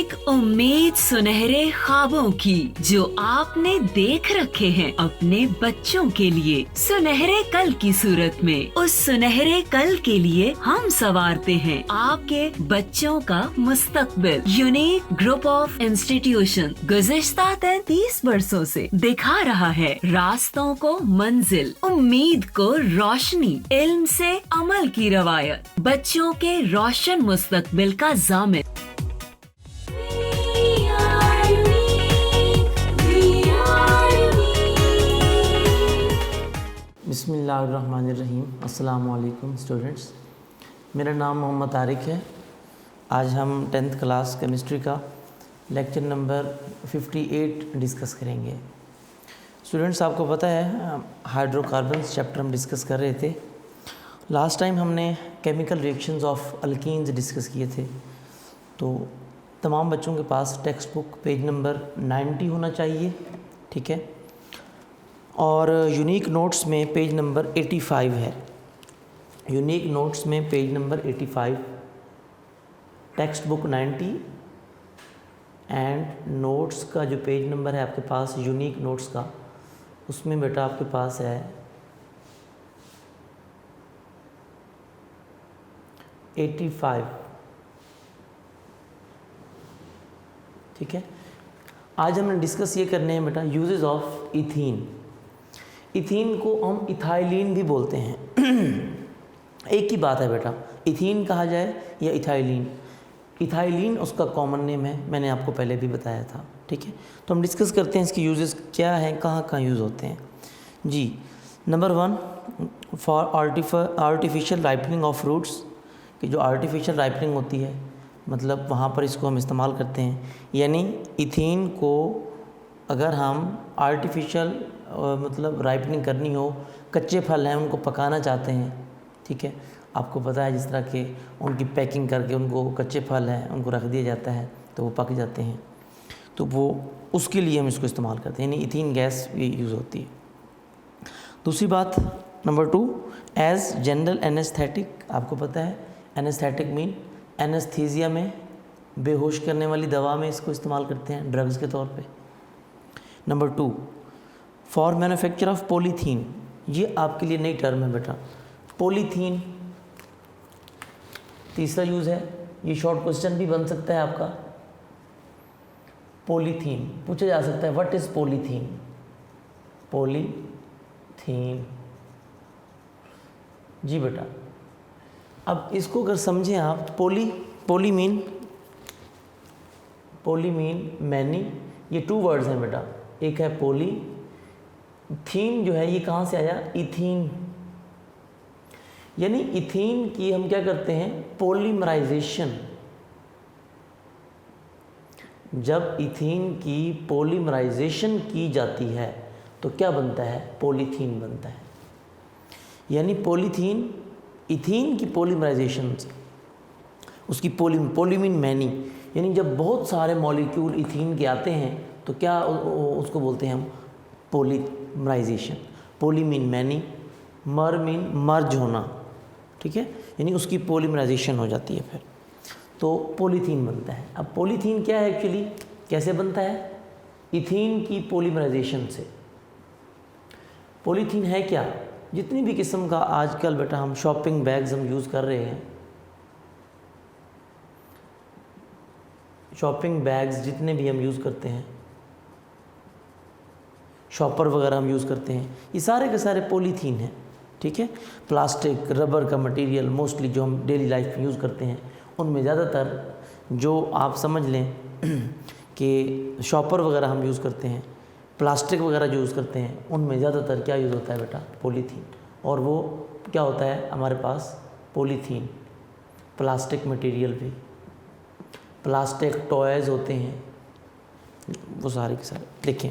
एक उम्मीद सुनहरे ख्वाबों की जो आपने देख रखे हैं अपने बच्चों के लिए, सुनहरे कल की सूरत में। उस सुनहरे कल के लिए हम संवारते हैं आपके बच्चों का मुस्तकबिल। यूनिक ग्रुप ऑफ इंस्टीट्यूशन गुज़िश्ता 33 वर्षों से दिखा रहा है रास्तों को मंजिल, उम्मीद को रोशनी, इल्म से अमल की रवायत, बच्चों के रोशन मुस्तकबिल का जामिन। बिस्मिल्लाहिर्रहमानिर्रहीम। अस्सलामु अलैकुम स्टूडेंट्स, मेरा नाम मोहम्मद तारिक है। आज हम 10th क्लास केमिस्ट्री का लेक्चर नंबर 58 डिस्कस करेंगे। स्टूडेंट्स, आपको पता है हाइड्रोकार्बन्स चैप्टर हम डिस्कस कर रहे थे। लास्ट टाइम हमने chemical reactions of alkenes discuss किए थे। तो तमाम बच्चों के पास टेक्स्ट बुक पेज नंबर 90 होना चाहिए, ठीक है। और यूनिक नोट्स में पेज नंबर 85 है। यूनिक नोट्स में page number 85, text book 90 and notes का जो पेज नंबर है आपके पास यूनिक नोट्स का, उसमें बेटा आपके पास है 85, ठीक है। आज हमने डिस्कस ये करने हैं बेटा यूजेस ऑफ इथीन। इथीन को हम इथाइलिन भी बोलते हैं। एक ही बात है बेटा, इथीन कहा जाए या इथाइलिन। इथाइलिन उसका कॉमन नेम है, मैंने आपको पहले भी बताया था, ठीक है। तो हम डिस्कस करते हैं इसके यूजेस क्या हैं, कहाँ कहाँ यूज़ होते हैं जी। Number 1, for artificial ripening of fruits, कि जो आर्टिफिशियल राइपनिंग होती है मतलब वहाँ पर इसको हम इस्तेमाल करते हैं। यानी इथीन को अगर हम आर्टिफिशियल मतलब राइपनिंग करनी हो, कच्चे फल हैं उनको पकाना चाहते हैं, ठीक है। आपको पता है जिस तरह के उनकी पैकिंग करके उनको, कच्चे फल हैं उनको रख दिया जाता है तो वो पक जाते हैं, तो वो उसके लिए हम इसको इस्तेमाल करते हैं, यानी इथीन गैस ये यूज़ होती है। दूसरी बात नंबर 2, एज जनरल एनेस्थेटिक। आपको पता है एनेस्थेटिक मीन एनेस्थीसिया में, बेहोश करने वाली दवा में इसको इस्तेमाल करते हैं ड्रग्स के तौर पे। Number 2, for manufacture of polythene. ये आपके लिए नई टर्म है बेटा, पॉलीथीन तीसरा यूज़ है। ये शॉर्ट क्वेश्चन भी बन सकता है आपका। पॉलीथीन पूछा जा सकता है, व्हाट इज़ पॉलीथीन। पॉलीथीन जी बेटा। अब इसको अगर समझें आप, पोली मीन मैनी, ये 2 वर्ड्स हैं बेटा। एक है पोली, थीन जो है ये कहाँ से आया, इथीन। यानी इथीन की हम क्या करते हैं, पॉलीमराइजेशन। जब इथीन की पॉलीमराइजेशन की जाती है तो क्या बनता है, पॉलीथीन बनता है। यानी पॉलीथीन इथीन की पॉलीमराइजेशन से उसकी पोलीमीन मैनी, यानी जब बहुत सारे मॉलिक्यूल इथीन के आते हैं तो क्या उसको बोलते हैं हम, पॉलीमराइजेशन। पोलीमीन मैनी, मर मीन मर्ज होना, ठीक है, यानी उसकी पॉलीमराइजेशन हो जाती है फिर तो पॉलीथीन बनता है। अब पॉलीथीन क्या है एक्चुअली, कैसे बनता है, इथीन की पॉलीमराइजेशन से। पॉलीथीन है क्या, जितनी भी किस्म का आजकल बेटा हम शॉपिंग बैग्स हम यूज़ कर रहे हैं, शॉपिंग बैग्स जितने भी हम यूज़ करते हैं, शॉपर वगैरह हम यूज़ करते हैं, ये सारे के सारे पॉलीथीन हैं, ठीक है। प्लास्टिक, रबर का मटेरियल मोस्टली जो हम डेली लाइफ में यूज़ करते हैं, उनमें ज़्यादातर जो आप समझ लें कि शॉपर वगैरह हम यूज़ करते हैं, प्लास्टिक वगैरह जो यूज़ करते हैं, उनमें ज़्यादातर क्या यूज़ होता है बेटा, पॉलीथीन। और वो क्या होता है हमारे पास, पॉलीथीन। प्लास्टिक मटेरियल भी, प्लास्टिक टॉयज़ होते हैं, वो सारे के सारे। देखें,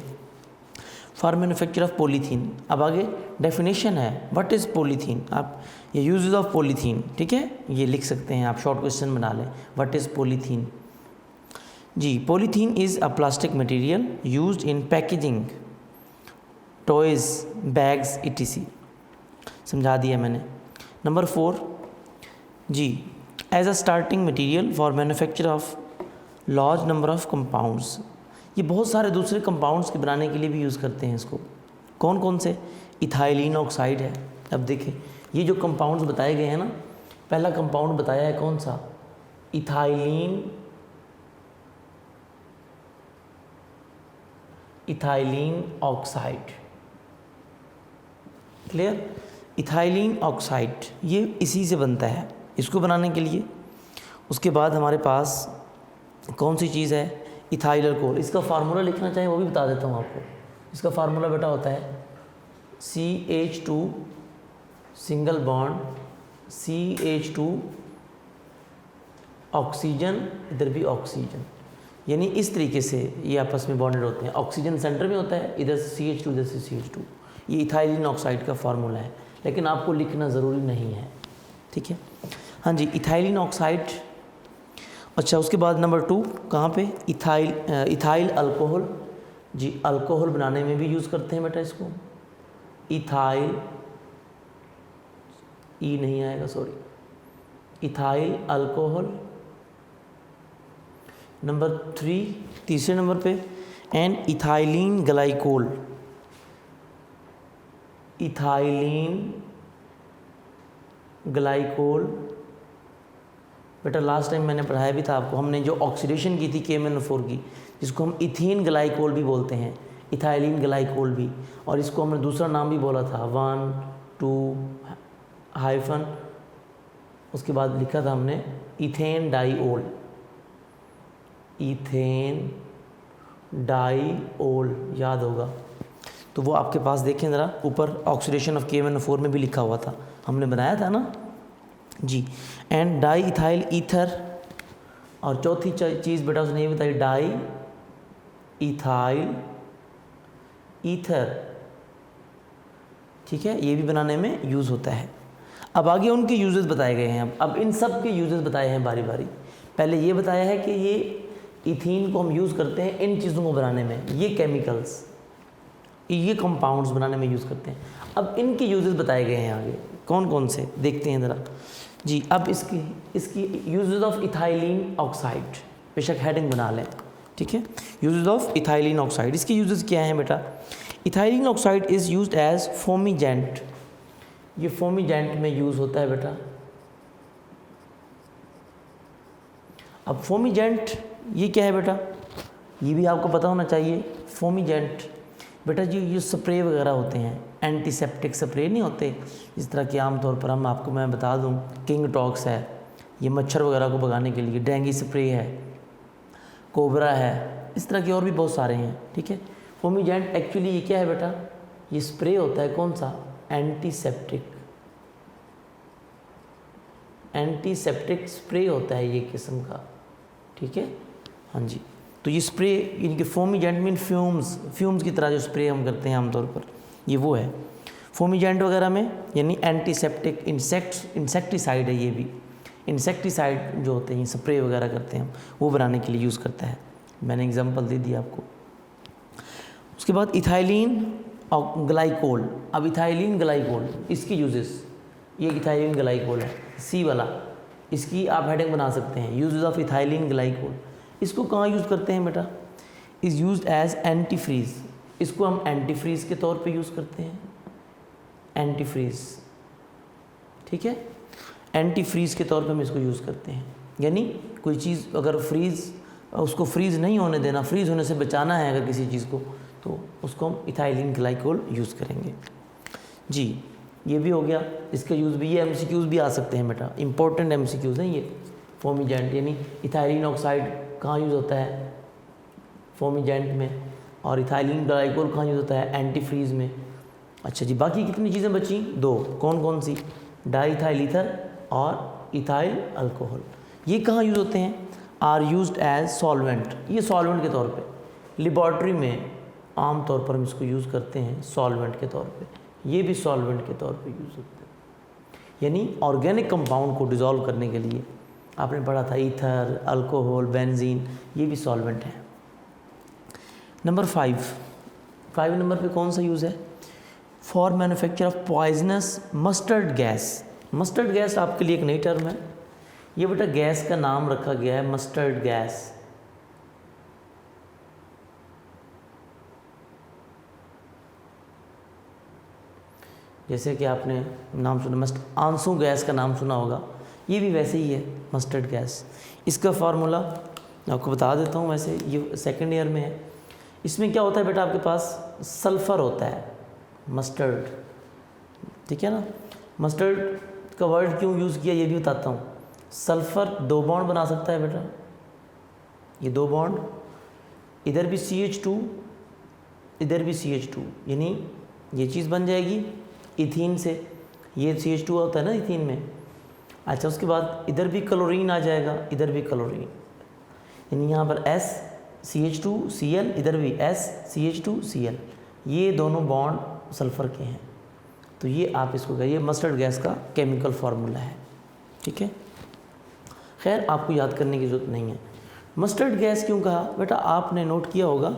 फॉर मैन्युफैक्चर ऑफ पॉलीथीन। अब आगे डेफिनेशन है, व्हाट इज़ पॉलीथीन। आप ये यूजेस ऑफ पॉलीथीन, ठीक है, ये लिख सकते हैं आप, शॉर्ट क्वेश्चन बना लें, व्हाट इज़ पॉलीथीन जी। Polythene is a plastic material used in packaging, toys, bags etc। समझा दिया मैंने। नंबर 4 जी, as a starting material for manufacture of large number of compounds, ये बहुत सारे दूसरे कंपाउंड्स के बनाने के लिए भी यूज़ करते हैं इसको। कौन कौन से? इथाइलिन ऑक्साइड है। अब देखें ये जो कंपाउंड्स बताए गए हैं ना, पहला कंपाउंड बताया है कौन सा? Ethylene oxide. Clear? Ethylene oxide ये इसी से बनता है, इसको बनाने के लिए। उसके बाद हमारे पास कौन सी चीज़ है? Ethyl alcohol. इसका फार्मूला लिखना चाहें वो भी बता देता हूँ आपको। इसका फार्मूला बेटा होता है CH2 single bond CH2 oxygen, इधर भी ऑक्सीजन, यानी इस तरीके से ये आपस में बॉन्डेड होते हैं। ऑक्सीजन सेंटर में होता है, इधर से CH2 इधर से CH2। ये इथाइलिन ऑक्साइड का फार्मूला है, लेकिन आपको लिखना ज़रूरी नहीं है, ठीक है। हाँ जी, इथाइलिन ऑक्साइड। अच्छा, उसके बाद नंबर 2 कहाँ पे? Ethyl alcohol. जी, अल्कोहल बनाने में भी यूज़ करते हैं बेटा इसको। इथाइल, ई नहीं आएगा, सॉरी, इथाइल अल्कोहल। नंबर 3, तीसरे नंबर पे, and ethylene glycol. Ethylene glycol बेटा लास्ट टाइम मैंने पढ़ाया भी था आपको, हमने जो ऑक्सीडेशन की थी KMnO4 की, जिसको हम इथीन ग्लाइकोल भी बोलते हैं, इथाइलिन ग्लाइकोल भी, और इसको हमने दूसरा नाम भी बोला था 1 2 हाइफन, उसके बाद लिखा था हमने इथेन डाइओल। इथेन डाइओल याद होगा, तो वो आपके पास देखें ज़रा, ऊपर ऑक्सीडेशन ऑफ KMnO4 में भी लिखा हुआ था, हमने बनाया था ना जी। एंड डाई इथाइल ईथर, और चौथी चीज़ बेटा उसने ये बताई, डाई इथाइल ईथर, ठीक है, ये भी बनाने में यूज़ होता है। अब आगे उनके यूजेस बताए गए हैं। अब इन सब के यूजेस बताए हैं बारी बारी। पहले ये बताया है कि ये इथीन को हम यूज़ करते हैं इन चीज़ों को बनाने में, ये केमिकल्स, ये कंपाउंड्स बनाने में यूज़ करते हैं। अब इनके यूजेस बताए गए हैं आगे, कौन कौन से देखते हैं ज़रा जी। अब इसकी यूजेस ऑफ इथाइलिन ऑक्साइड, बेशक हेडिंग बना लें, ठीक है। यूजेस ऑफ इथाइलिन ऑक्साइड, इसके यूजेस क्या हैं बेटा? Ethylene oxide is used as fumigant. ये फोमिजेंट में यूज़ होता है बेटा। अब फोमिजेंट ये क्या है बेटा? ये भी आपको पता होना चाहिए। फोमिजेंट बेटा जी ये स्प्रे वगैरह होते हैं, एंटीसेप्टिक स्प्रे नहीं होते, इस तरह के आमतौर पर हम आपको मैं बता दूं, किंग टॉक्स है, ये मच्छर वगैरह को भगाने के लिए, डेंगू स्प्रे है, कोबरा है, इस तरह के और भी बहुत सारे हैं, ठीक है। फोमिजेंट एक्चुअली ये क्या है बेटा? ये स्प्रे होता है, कौन सा? एंटीसेप्टिक, एंटीसेप्टिक स्प्रे होता है ये किस्म का, ठीक है। हाँ जी, तो ये स्प्रे इनके फोमिजेंट मीन फ्यूम्स की तरह जो स्प्रे हम करते हैं आमतौर पर, ये वो है फोमिजेंट वगैरह में, यानी एंटीसेप्टिक इंसेक्टिसाइड है। ये भी इंसेक्टिसाइड जो होते हैं, स्प्रे वगैरह करते हैं हम, वो बनाने के लिए यूज़ करता है। मैंने एग्जांपल दे दिया आपको। उसके बाद इथाइलिन ग्लाइकोल। अब इथाइलिन ग्लाइकोल, इसकी यूजेस, ये इथाइलिन ग्लाइकोल है, सी वाला, इसकी आप हेडिंग बना सकते हैं, यूजेस ऑफ इथाइलिन ग्लाइकोल। इसको कहाँ यूज़ करते हैं बेटा? Is used as antifreeze. इसको हम एंटीफ्रीज के तौर पे यूज़ करते हैं, एंटीफ्रीज, ठीक है। एंटीफ्रीज के तौर पे हम इसको यूज़ करते हैं, यानी कोई चीज़ अगर उसको फ्रीज़ नहीं होने देना, फ्रीज़ होने से बचाना है अगर किसी चीज़ को, तो उसको हम इथाइलिन ग्लाइकोल यूज़ करेंगे जी। ये भी हो गया, इसका यूज़ भी, ये MCQs भी आ सकते हैं बेटा, इंपॉर्टेंट MCQs हैं ये। फोमिजेंट यानी इथाइलिन ऑक्साइड कहाँ यूज़ होता है? फोमिजेंट में। और इथाइलिन ग्लाइकोल कहाँ यूज़ होता है? एंटीफ्रीज में। अच्छा जी, बाकी कितनी चीज़ें बची? 2। कौन कौन सी? डाईइथाइल ईथर और इथाइल अल्कोहल। ये कहाँ यूज़ होते हैं? Are used as solvent. ये सॉल्वेंट के तौर पे लेबॉर्ट्री में आम तौर पर हम इसको यूज़ करते हैं सॉल्वेंट के तौर पे। ये भी सॉल्वेंट के तौर पे यूज़ होते हैं, यानी ऑर्गेनिक कंपाउंड को डिज़ोल्व करने के लिए। आपने पढ़ा था ईथर, अल्कोहल, बेंजीन, ये भी सॉल्वेंट है। नंबर 5 नंबर पे कौन सा यूज़ है? For manufacture of poisonous mustard gas. Mustard gas आपके लिए एक नई टर्म है। ये बेटा गैस का नाम रखा गया है मस्टर्ड गैस। जैसे कि आपने नाम सुना आंसू गैस का नाम सुना होगा, ये भी वैसे ही है मस्टर्ड गैस। इसका फार्मूला आपको बता देता हूँ, वैसे ये सेकेंड ईयर में है। इसमें क्या होता है बेटा, आपके पास सल्फ़र होता है मस्टर्ड, ठीक है ना। मस्टर्ड का वर्ड क्यों यूज़ किया ये भी बताता हूँ। सल्फ़र 2 बॉन्ड बना सकता है बेटा, ये 2 बॉन्ड, इधर भी CH2 इधर भी CH2, यानी ये चीज़ बन जाएगी इथीन से, ये CH2 होता है ना इथीन में। अच्छा, उसके बाद इधर भी क्लोरीन आ जाएगा, इधर भी क्लोरीन, यानी यहाँ पर SCH2Cl, इधर भी SCH2Cl, ये दोनों बॉन्ड सल्फ़र के हैं। तो ये आप इसको कहिए मस्टर्ड गैस का केमिकल फार्मूला है, ठीक है। खैर आपको याद करने की ज़रूरत नहीं है। मस्टर्ड गैस क्यों कहा बेटा, आपने नोट किया होगा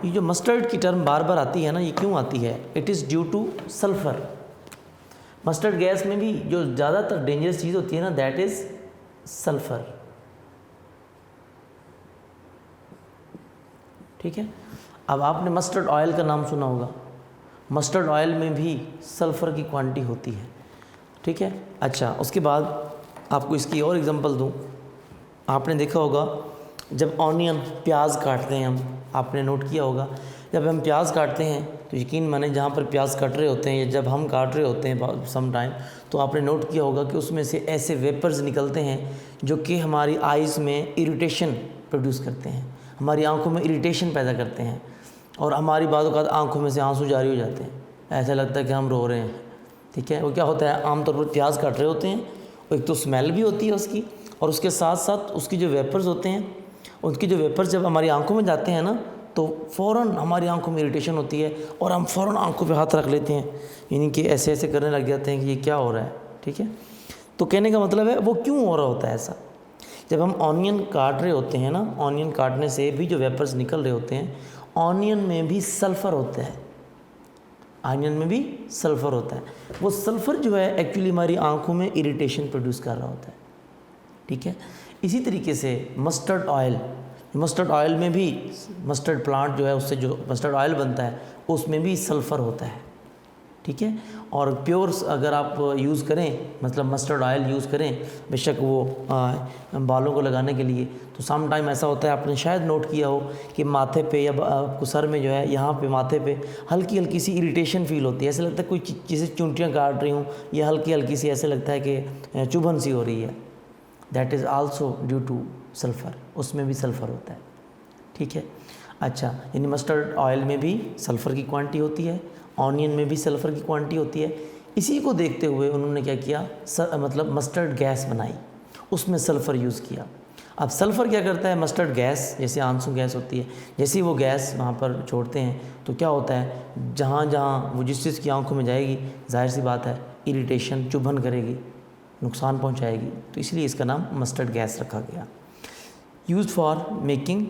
ये जो मस्टर्ड की टर्म बार बार आती है ना, ये क्यों आती है? It is due to sulphur. Mustard gas में भी जो ज़्यादातर डेंजरस चीज़ होती है ना, दैट इज़ सल्फ़र, ठीक है। अब आपने मस्टर्ड ऑयल का नाम सुना होगा, मस्टर्ड ऑयल में भी सल्फ़र की क्वांटिटी होती है, ठीक है। अच्छा, उसके बाद आपको इसकी और एग्जांपल दूं, आपने देखा होगा जब ऑनियन प्याज काटते हैं हम, आपने नोट किया होगा जब हम प्याज काटते हैं तो यकीन माने जहाँ पर प्याज कट रहे होते हैं या जब हम काट रहे होते हैं सम टाइम, तो आपने नोट किया होगा कि उसमें से ऐसे वेपर्स निकलते हैं जो कि हमारी आइज़ में इरिटेशन प्रोड्यूस करते हैं, हमारी आंखों में इरिटेशन पैदा करते हैं, और हमारी बातों का आंखों में से आंसू जारी हो जाते हैं, ऐसा लगता है कि हम रो रहे हैं, ठीक है। वो क्या होता है, आमतौर पर प्याज काट रहे होते हैं, एक तो स्मेल भी होती है उसकी, और उसके साथ साथ उसकी जो वेपर्स होते हैं, उनकी जो वेपर्स जब हमारी आंखों में जाते हैं ना, तो फ़ौरन हमारी आंखों में इरिटेशन होती है और हम फ़ौरन आंखों पे हाथ रख लेते हैं, यानी कि ऐसे ऐसे करने लग जाते हैं कि ये क्या हो रहा है, ठीक है। तो कहने का मतलब है वो क्यों हो रहा होता है ऐसा, जब हम ऑनियन काट रहे होते हैं ना, ऑनियन काटने से भी जो वेपर्स निकल रहे होते हैं, ऑनियन में भी सल्फ़र होता है, ऑनियन में भी सल्फ़र होता है। वो सल्फ़र जो है एक्चुअली हमारी आंखों में इरिटेशन प्रोड्यूस कर रहा होता है, ठीक है। इसी तरीके से मस्टर्ड ऑयल में भी, मस्टर्ड प्लांट जो है उससे जो मस्टर्ड ऑयल बनता है उसमें भी सल्फ़र होता है, ठीक है। और प्योर अगर आप यूज़ करें, मतलब मस्टर्ड ऑयल यूज़ करें, बेशक वो बालों को लगाने के लिए, तो सम टाइम ऐसा होता है, आपने शायद नोट किया हो कि माथे पे या आपको सर में जो है यहाँ पे माथे पे हल्की हल्की सी इरिटेशन फील होती है, ऐसा लगता है कोई जैसे चूंटियाँ काट रही हूँ, या हल्की हल्की सी ऐसे लगता है कि चुभन सी हो रही है, that is also due to sulphur, उसमें भी सल्फ़र होता है, ठीक है। अच्छा, यानी मस्टर्ड ऑयल में भी सल्फ़र की क्वांटिटी होती है, ऑनियन में भी सल्फ़र की क्वांटिटी होती है। इसी को देखते हुए उन्होंने क्या किया, मतलब मस्टर्ड गैस बनाई, उसमें सल्फ़र यूज़ किया। अब सल्फ़र क्या करता है, मस्टर्ड गैस जैसे आंसू गैस होती है, जैसे ही वो गैस वहाँ पर छोड़ते हैं तो क्या होता है, जहाँ जहाँ वो जिस चीज़ की आंखों में जाएगी, जाहिर सी बात है इरिटेशन, चुभन करेगी, नुकसान पहुँचाएगी, तो इसलिए इसका नाम मस्टर्ड गैस रखा गया। Used for making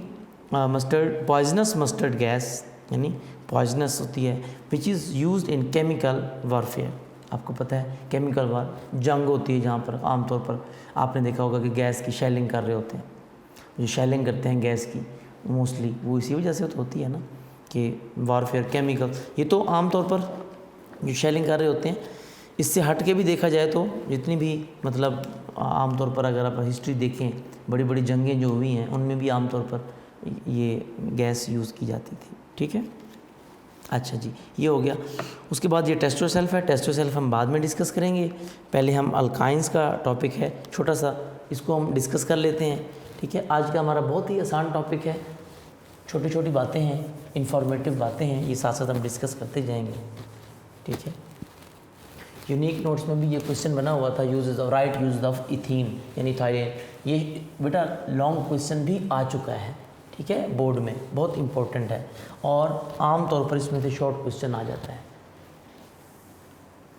mustard, poisonous mustard gas, यानी पॉइजनस होती है, which is used in chemical warfare. आपको पता है केमिकल वार जंग होती है, जहाँ पर आमतौर पर आपने देखा होगा कि गैस की शेलिंग कर रहे होते हैं, जो शेलिंग करते हैं गैस की मोस्टली वो इसी वजह से होती है ना, कि वारफेयर केमिकल, ये तो आमतौर पर जो शेलिंग कर रहे होते हैं। इससे हट के भी देखा जाए तो जितनी भी मतलब आमतौर पर अगर आप हिस्ट्री देखें, बड़ी बड़ी जंगें जो हुई हैं उनमें भी आमतौर पर ये गैस यूज़ की जाती थी, ठीक है। अच्छा जी, ये हो गया। उसके बाद ये टेस्टोसेल्फ है, टेस्टोसेल्फ हम बाद में डिस्कस करेंगे, पहले हम अल्काइंस का टॉपिक है छोटा सा, इसको हम डिस्कस कर लेते हैं, ठीक है। आज का हमारा बहुत ही आसान टॉपिक है, छोटी छोटी बातें हैं, इंफॉर्मेटिव बातें हैं, ये साथ साथ हम डिस्कस करते जाएंगे, ठीक है। यूनिक नोट्स में भी ये क्वेश्चन बना हुआ था, uses of right use of ethene यानी थायरेन, ये बेटा लॉन्ग क्वेश्चन भी आ चुका है, ठीक है, बोर्ड में बहुत इंपॉर्टेंट है, और आम तौर पर इसमें से शॉर्ट क्वेश्चन आ जाता है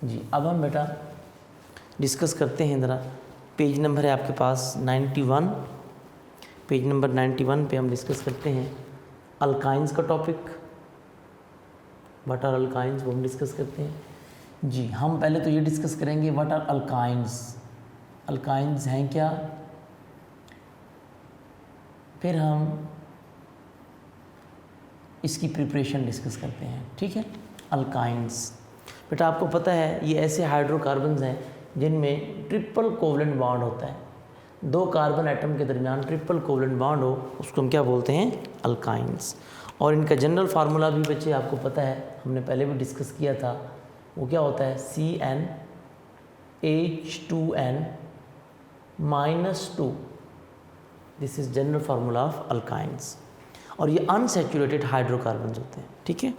जी। अब हम बेटा डिस्कस करते हैं, ज़रा पेज नंबर है आपके पास 91, पेज नंबर 91 पे हम डिस्कस करते हैं अल्काइंस का टॉपिक, व्हाट आर अल्काइंस, वो हम डिस्कस करते हैं जी। हम पहले तो ये डिस्कस करेंगे व्हाट आर अल्काइंस, अल्काइंस हैं क्या, फिर हम इसकी प्रिपरेशन डिस्कस करते हैं, ठीक है। अल्काइंस, बेटा आपको पता है ये ऐसे हाइड्रोकार्बन्स हैं जिनमें ट्रिपल कोवलेंट बॉन्ड होता है, 2 कार्बन एटम के दरमियान ट्रिपल कोवलेंट बॉन्ड हो, उसको हम क्या बोलते हैं? अल्काइंस। और इनका जनरल फार्मूला भी बच्चे आपको पता है, हमने पहले भी डिस्कस किया था, वो क्या होता है? CnH2n-2। This is general formula of alkynes. और ये अनसैचुरेटेड हाइड्रोकार्बन्स होते हैं, ठीक है।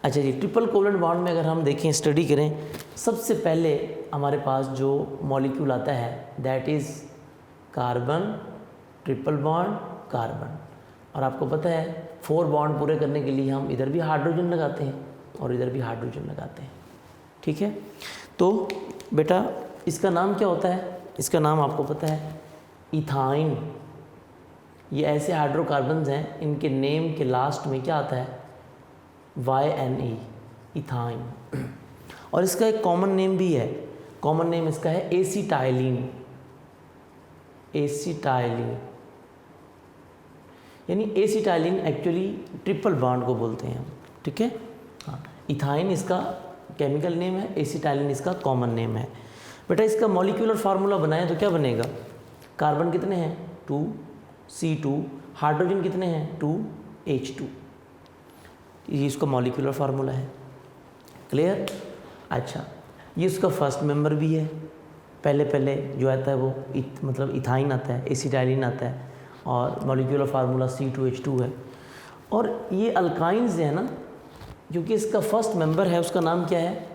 अच्छा जी, ट्रिपल कोवलेंट बॉन्ड में अगर हम देखें, स्टडी करें, सबसे पहले हमारे पास जो मॉलिक्यूल आता है that is carbon, triple bond, carbon. और आपको पता है 4 बॉन्ड पूरे करने के लिए हम इधर भी हाइड्रोजन लगाते हैं और इधर भी हाइड्रोजन लगाते हैं, ठीक है। तो बेटा इसका नाम क्या होता है? इसका नाम आपको पता है इथाइन। ये ऐसे हाइड्रोकार्बन्स हैं, इनके नेम के लास्ट में क्या आता है? YNE, ethyne. और इसका एक कॉमन नेम भी है, कॉमन नेम इसका है एसीटाइलिन। एसीटाइलिन यानी एसीटाइलिन एक्चुअली ट्रिपल बॉन्ड को बोलते हैं हम, ठीक है। हाँ, इथाइन इसका केमिकल नेम है, एसीटाइलिन इसका कॉमन नेम है। बेटा इसका मॉलिक्यूलर फार्मूला बनाएं तो क्या बनेगा? कार्बन कितने हैं? 2C2, हाइड्रोजन कितने हैं? 2H2। ये इसका मॉलिक्यूलर फार्मूला है, क्लियर। अच्छा, ये इसका फर्स्ट मेंबर भी है, पहले जो आता है वो मतलब इथाइन आता है, एसीटाइलिन आता है, और मॉलिक्यूलर फार्मूला C2H2 है। और ये अल्काइंस है ना, क्योंकि इसका फर्स्ट मेंबर है, उसका नाम क्या है?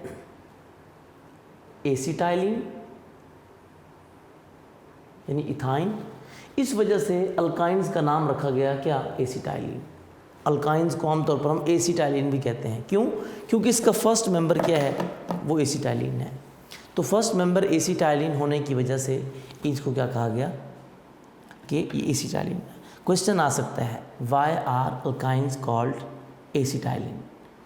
एसीटाइलिन यानी इथाइन। इस वजह से अल्काइंस का नाम रखा गया क्या? एसीटाइलिन। अल्काइंस को आमतौर पर हम एसीटाइलिन भी कहते हैं, क्यों? क्योंकि इसका फर्स्ट मेंबर क्या है? वो एसीटाइलिन है। तो फर्स्ट मेंबर एसीटाइलिन होने की वजह से इसको क्या कहा गया कि ये एसीटाइलिन। क्वेश्चन आ सकता है, why are alkynes called acetylene?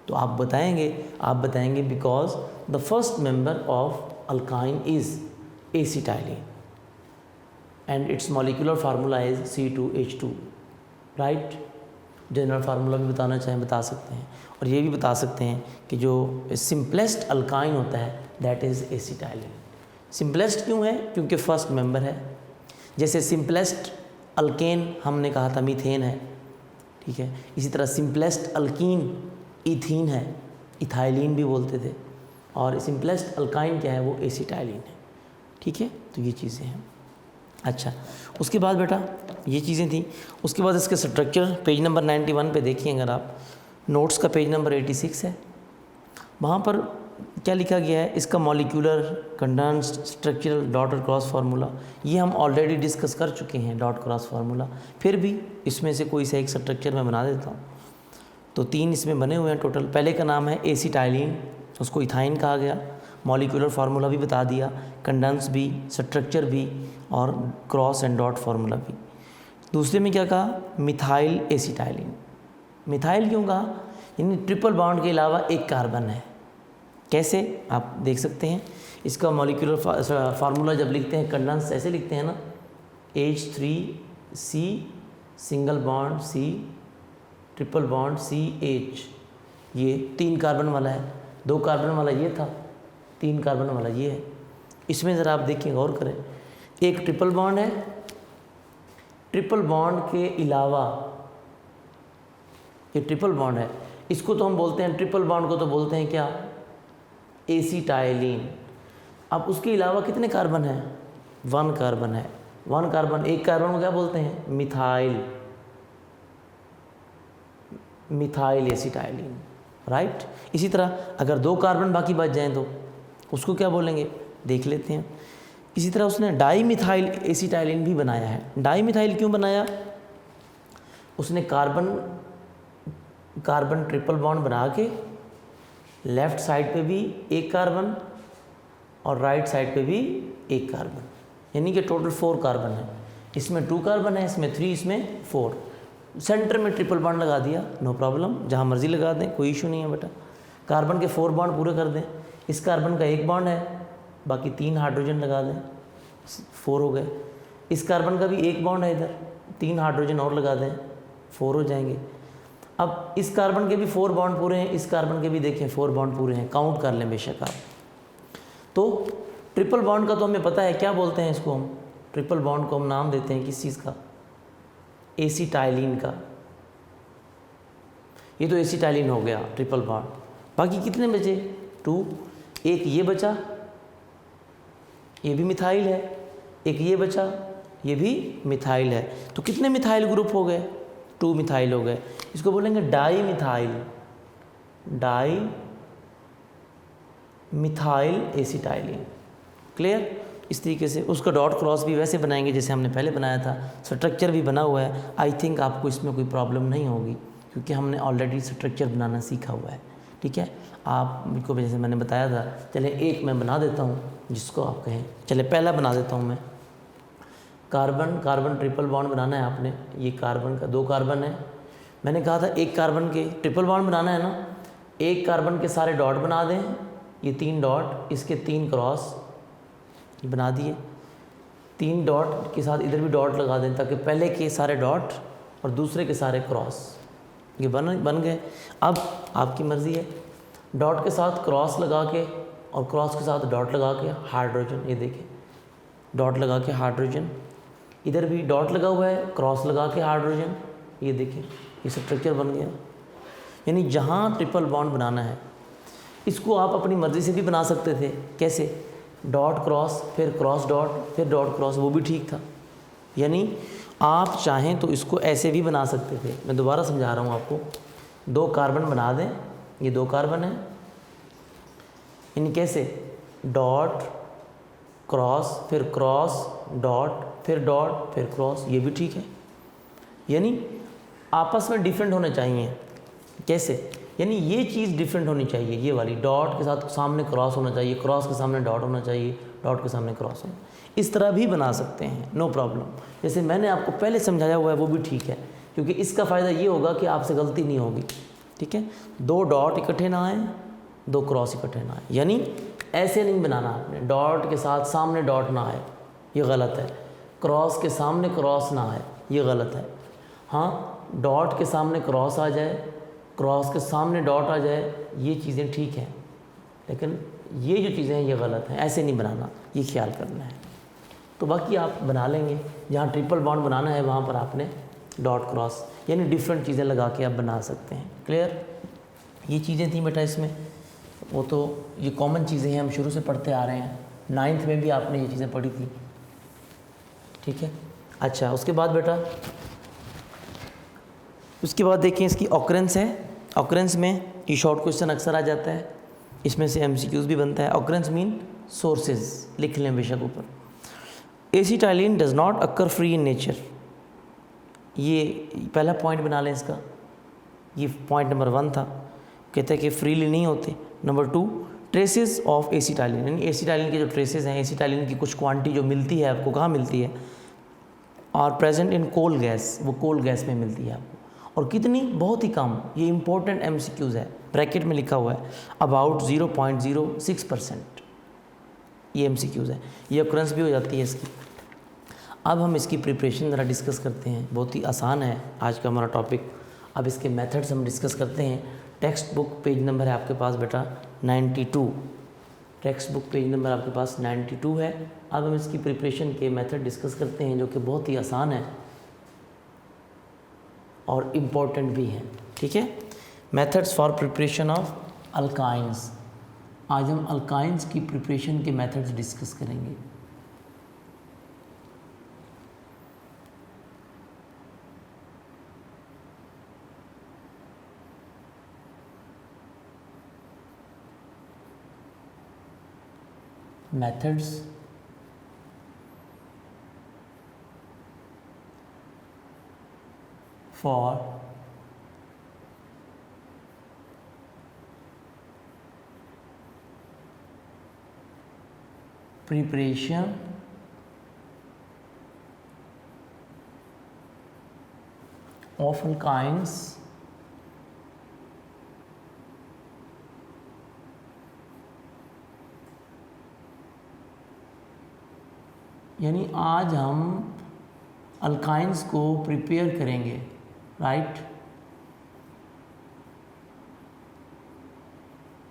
तो आप बताएंगे because the first member of alkyne is acetylene and its molecular formula is C2H2, right. General formula भी बताना चाहें बता सकते हैं, और ये भी बता सकते हैं कि जो सिंपलेस्ट अल्काइन होता है दैट इज़ एसीटाइलिन। सिंपलेस्ट क्यों है? क्योंकि फर्स्ट मेंबर है। जैसे सिंपलेस्ट अल्केन हमने कहा था मीथेन है, ठीक है। इसी तरह सिंपलेस्ट अल्कीन इथीन है, इथाइलिन भी बोलते थे। और सिंपलेस्ट अल्काइन क्या है? वो एसीटाइलिन है, ठीक है। तो ये चीज़ें हैं। अच्छा, उसके बाद बेटा ये चीज़ें थी। उसके बाद इसके स्ट्रक्चर पेज नंबर 91 पे देखिए, अगर आप नोट्स का पेज नंबर 86 है, वहाँ पर क्या लिखा गया है? इसका मॉलिक्यूलर, कंडेंस्ड, स्ट्रक्चरल, डॉट और क्रॉस फार्मूला ये हम ऑलरेडी डिस्कस कर चुके हैं, डॉट क्रॉस फार्मूला। फिर भी इसमें से कोई सा एक स्ट्रक्चर मैं बना देता हूँ। तो 3 इसमें बने हुए हैं टोटल। पहले का नाम है एसीटाइलिन, उसको इथाइन कहा गया। मॉलिक्यूलर फार्मूला भी बता दिया, कंडेंस भी, स्ट्रक्चर भी, और क्रॉस एंड डॉट फार्मूला भी। दूसरे में क्या कहा? Methyl acetylene. मिथाइल क्यों कहा? यानी ट्रिपल बॉन्ड के अलावा एक कार्बन है। कैसे? आप देख सकते हैं इसका मॉलिक्यूलर फार्मूला जब लिखते हैं कंडेंस ऐसे लिखते हैं ना, H3C single bond C triple bond CH। ये 3 कार्बन वाला है, 2 कार्बन वाला ये था, 3 कार्बन वाला ये है। इसमें ज़रा आप देखिए, गौर करें, एक ट्रिपल बॉन्ड है, ट्रिपल बॉन्ड के अलावा ये ट्रिपल बॉन्ड है, इसको तो हम बोलते हैं, ट्रिपल बॉन्ड को तो बोलते हैं क्या? एसीटाइलिन। अब उसके अलावा कितने कार्बन है? 1 कार्बन है। 1 कार्बन, एक कार्बन को क्या बोलते हैं? Methyl acetylene, right. इसी तरह अगर 2 कार्बन बाकी बच जाएं तो उसको क्या बोलेंगे? देख लेते हैं। इसी तरह उसने डाईमिथाइल एसीटाइलिन भी बनाया है। डाईमिथाइल क्यों बनाया? उसने कार्बन ट्रिपल बॉन्ड बना के लेफ़्ट साइड पे भी एक कार्बन और राइट साइड पे भी एक कार्बन, यानी कि टोटल 4 कार्बन है। इसमें 2 कार्बन है, इसमें 3, इसमें 4। सेंटर में ट्रिपल बॉन्ड लगा दिया, नो प्रॉब्लम, जहाँ मर्जी लगा दें, कोई इशू नहीं है बेटा। कार्बन के 4 बॉन्ड पूरे कर दें। इस कार्बन का 1 बॉन्ड है, बाकी 3 हाइड्रोजन लगा दें, 4 हो गए। इस कार्बन का भी 1 बॉन्ड है, इधर 3 हाइड्रोजन और लगा दें, 4 हो जाएंगे। अब इस कार्बन के भी 4 बॉन्ड पूरे हैं, इस कार्बन के भी देखें 4 बॉन्ड पूरे हैं, काउंट कर लें बेशक आप। तो ट्रिपल बॉन्ड का तो हमें पता है, क्या बोलते हैं इसको हम, ट्रिपल बॉन्ड को हम नाम देते हैं किस चीज़ का, एसिटाइलिन का। ये तो एसिटाइलिन हो गया ट्रिपल बॉन्ड। बाकी कितने बचे, 2, एक ये बचा, ये भी मिथाइल है, एक ये बचा, ये भी मिथाइल है। तो कितने मिथाइल ग्रुप हो गए, 2 मिथाइल हो गए। इसको बोलेंगे di methyl, di methyl acetylene. Clear. इस तरीके से उसका डॉट क्रॉस भी वैसे बनाएंगे जैसे हमने पहले बनाया था, स्ट्रक्चर भी बना हुआ है। आई थिंक आपको इसमें कोई प्रॉब्लम नहीं होगी क्योंकि हमने ऑलरेडी स्ट्रक्चर बनाना सीखा हुआ है। ठीक है, आप मुझको जैसे मैंने बताया था, चले एक मैं बना देता हूँ जिसको आप कहें, चले पहला बना देता हूँ मैं। कार्बन कार्बन ट्रिपल बॉन्ड बनाना है आपने, ये कार्बन का 2 कार्बन है। मैंने कहा था एक कार्बन के ट्रिपल बॉन्ड बनाना है ना, एक कार्बन के सारे डॉट बना दें, ये 3 डॉट, इसके 3 क्रॉस ये बना दिए, 3 डॉट के साथ इधर भी डॉट लगा दें ताकि पहले के सारे डॉट और दूसरे के सारे क्रॉस ये बन गए। अब आपकी मर्ज़ी है, डॉट के साथ क्रॉस लगा के और क्रॉस के साथ डॉट लगा के हाइड्रोजन, ये देखिए डॉट लगा के हाइड्रोजन, इधर भी डॉट लगा हुआ है, क्रॉस लगा के हाइड्रोजन, ये देखिए ये स्ट्रक्चर बन गया। यानी जहाँ ट्रिपल बॉन्ड बनाना है इसको आप अपनी मर्ज़ी से भी बना सकते थे। कैसे, डॉट क्रॉस, फिर क्रॉस डॉट, फिर डॉट क्रॉस, वो भी ठीक था। यानी आप चाहें तो इसको ऐसे भी बना सकते थे। मैं दोबारा समझा रहा हूँ आपको, 2 कार्बन बना दें, ये 2 कार्बन है, यानी कैसे, डॉट क्रॉस, फिर क्रॉस डॉट, फिर डॉट, फिर क्रॉस, ये भी ठीक है। यानी आपस में डिफरेंट होने चाहिए। कैसे, यानी ये चीज़ डिफरेंट होनी चाहिए, ये वाली डॉट के साथ सामने क्रॉस होना चाहिए, क्रॉस के सामने डॉट होना चाहिए, डॉट के सामने क्रॉस होना, इस तरह भी बना सकते हैं, नो प्रॉब्लम। जैसे मैंने आपको पहले समझाया हुआ है वो भी ठीक है, क्योंकि इसका फ़ायदा ये होगा कि आपसे गलती नहीं होगी। ठीक है, 2 डॉट इकट्ठे ना आए, 2 क्रॉस इकट्ठे ना आए, यानी ऐसे नहीं बनाना आपने, डॉट के साथ सामने डॉट ना आए, ये गलत है, क्रॉस के सामने क्रॉस ना आए, ये गलत है। हाँ, डॉट के सामने क्रॉस आ जाए, क्रॉस के सामने डॉट आ जाए, ये चीज़ें ठीक हैं, लेकिन ये जो चीज़ें हैं ये गलत हैं, ऐसे नहीं बनाना, ये ख्याल करना है। तो बाकी आप बना लेंगे, जहाँ ट्रिपल बॉन्ड बनाना है वहाँ पर आपने डॉट क्रॉस यानी डिफरेंट चीज़ें लगा के आप बना सकते हैं। क्लियर, ये चीज़ें थी बेटा इसमें, वो तो ये कॉमन चीज़ें हैं, हम शुरू से पढ़ते आ रहे हैं, 9th में भी आपने ये चीज़ें पढ़ी थी। ठीक है, अच्छा उसके बाद बेटा, उसके बाद देखें इसकी ऑकरेंस है। ऑकरेंस में ये शॉर्ट क्वेश्चन अक्सर आ जाता है, इसमें से MCQs भी बनता है। ऑकरेंस मीन सोर्सेज, लिख लें बेशक ऊपर। Acetylene does not occur free in nature, ये पहला पॉइंट बना लें इसका, ये पॉइंट नंबर 1 था, कहते हैं कि फ्रीली नहीं होते। नंबर 2, ट्रेसेस ऑफ एसिटाइलिन, यानी एसिटाइलिन के जो ट्रेसेस हैं, एसिटाइलिन की कुछ क्वांटिटी जो मिलती है आपको, कहाँ मिलती है, और प्रेजेंट इन कोल गैस, वो कोल गैस में मिलती है आपको, और कितनी, बहुत ही कम। ये इंपॉर्टेंट MCQs है, ब्रैकेट में लिखा हुआ है अबाउट 0.06%, ये MCQs है, ये ऑकरेंस भी हो जाती है इसकी। अब हम इसकी प्रिपरेशन ज़रा डिस्कस करते हैं, बहुत ही आसान है आज का हमारा टॉपिक। अब इसके मेथड्स हम डिस्कस करते हैं। टेक्स्ट बुक पेज नंबर है आपके पास बेटा 92, टेक्स्ट बुक पेज नंबर आपके पास 92 है। अब हम इसकी प्रिपरेशन के मेथड डिस्कस करते हैं जो कि बहुत ही आसान है और इम्पोर्टेंट भी हैं। ठीक है, methods for preparation of alkynes. आज हम अल्काइंस की प्रिपरेशन के मेथड्स डिस्कस करेंगे। methods for preparation of alkynes यानी आज हम अल्काइंस को प्रिपेयर करेंगे, right.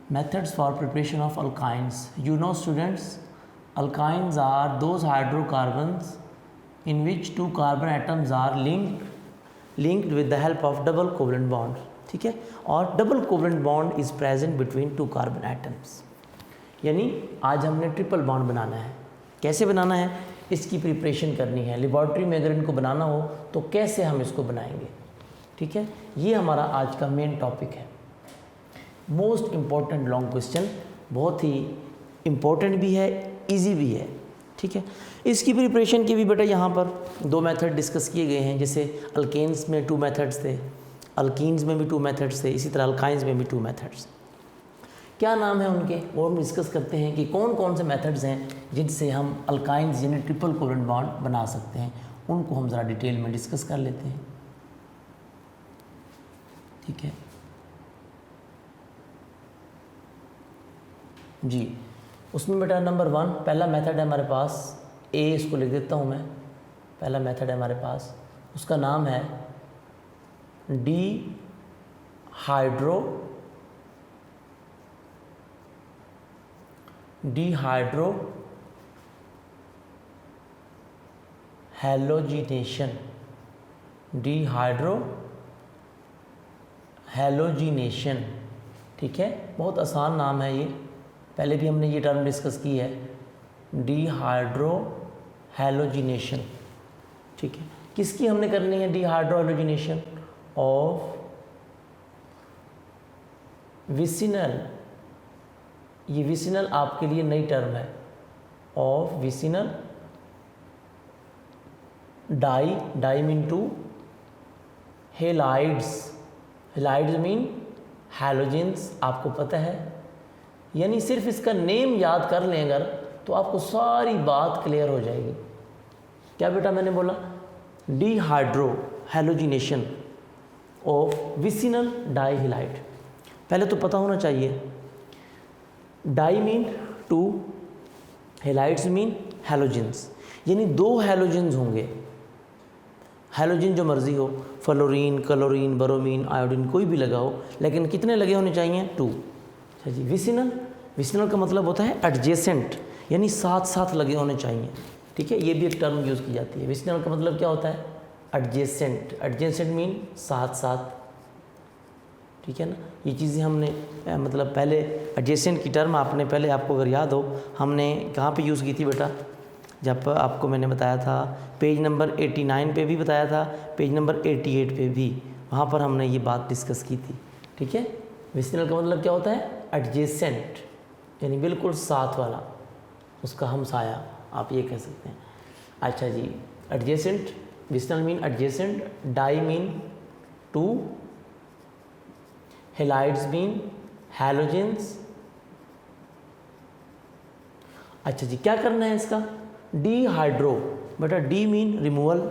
Methods for preparation of alkynes. You know students, alkynes are those hydrocarbons in which two carbon atoms are linked with the help of double covalent bond. ठीक है, और double covalent bond is present between two carbon atoms. यानी आज हमने triple bond बनाना है. कैसे बनाना है, इसकी प्रिपरेशन करनी है. लेबॉर्ट्री में अगर इनको बनाना हो तो कैसे हम इसको बनाएंगे. ठीक है, ये हमारा आज का मेन टॉपिक है. मोस्ट इम्पॉर्टेंट लॉन्ग क्वेश्चन, बहुत ही इम्पोर्टेंट भी है, इजी भी है. ठीक है, इसकी प्रिपरेशन के भी बेटा यहाँ पर दो मेथड डिस्कस किए गए हैं. जैसे अल्केन्स में 2 मेथड्स थे, अल्कीन्स में भी 2 मेथड्स थे, इसी तरह अल्काइंस में भी 2 मेथड्स. क्या नाम है उनके, वो हम डिस्कस करते हैं कि कौन कौन से मेथड्स हैं जिनसे हम अल्काइंस यानी ट्रिपल कोवेलेंट बॉन्ड बना सकते हैं. उनको हम ज़रा डिटेल में डिस्कस कर लेते हैं. ठीक है जी, उसमें बेटा नंबर 1 पहला मेथड है हमारे पास, ए इसको लिख देता हूँ मैं. पहला मेथड है हमारे पास, उसका नाम है डिहाइड्रो हैलोजिनेशन. Dehydro halogenation. ठीक है, बहुत आसान नाम है ये, पहले भी हमने ये टर्म डिस्कस की है, डिहाइड्रो हैलोजिनेशन. ठीक है, किसकी हमने करनी है डिहाइड्रो हैलोजिनेशन? ऑफ विसिनल, ये विसिनल आपके लिए नई टर्म है, of vicinal die mean 2 halides. Halides mean halogens, आपको पता है. यानी सिर्फ इसका नेम याद कर लें अगर, तो आपको सारी बात क्लियर हो जाएगी. क्या बेटा मैंने बोला, dehydrohalogenation of vicinal dihalide. पहले तो पता होना चाहिए, di mean 2, halides mean halogens, यानी 2 हैलोजेंस होंगे. हैलोजन जो मर्जी हो, फ्लोरीन, क्लोरीन, ब्रोमीन, आयोडीन, कोई भी लगा हो, लेकिन कितने लगे होने चाहिए? 2. अच्छा जी, विसिनल का मतलब होता है एडजेसेंट, यानी साथ साथ लगे होने चाहिए. ठीक है, ये भी एक टर्म यूज़ की जाती है. विसिनल का मतलब क्या होता है? एडजेसेंट. एडजेसेंट मीन साथ साथ. ठीक है ना, ये चीज़ें हमने मतलब पहले एडजेसेंट की टर्म आपने पहले, आपको अगर याद हो, हमने कहाँ पे यूज़ की थी बेटा? जब आपको मैंने बताया था पेज नंबर 89 पे भी बताया था, पेज नंबर 88 पे भी, वहाँ पर हमने ये बात डिस्कस की थी. ठीक है, विसिनल का मतलब क्या होता है? एडजेसेंट, यानी बिल्कुल साथ वाला, उसका हमसाया, आप ये कह सकते हैं. अच्छा जी, adjacent, vicinal mean adjacent, di mean 2, halides mean halogens. अच्छा जी, क्या करना है इसका? डिहाइड्रो, बेटा डी मीन रिमूवल,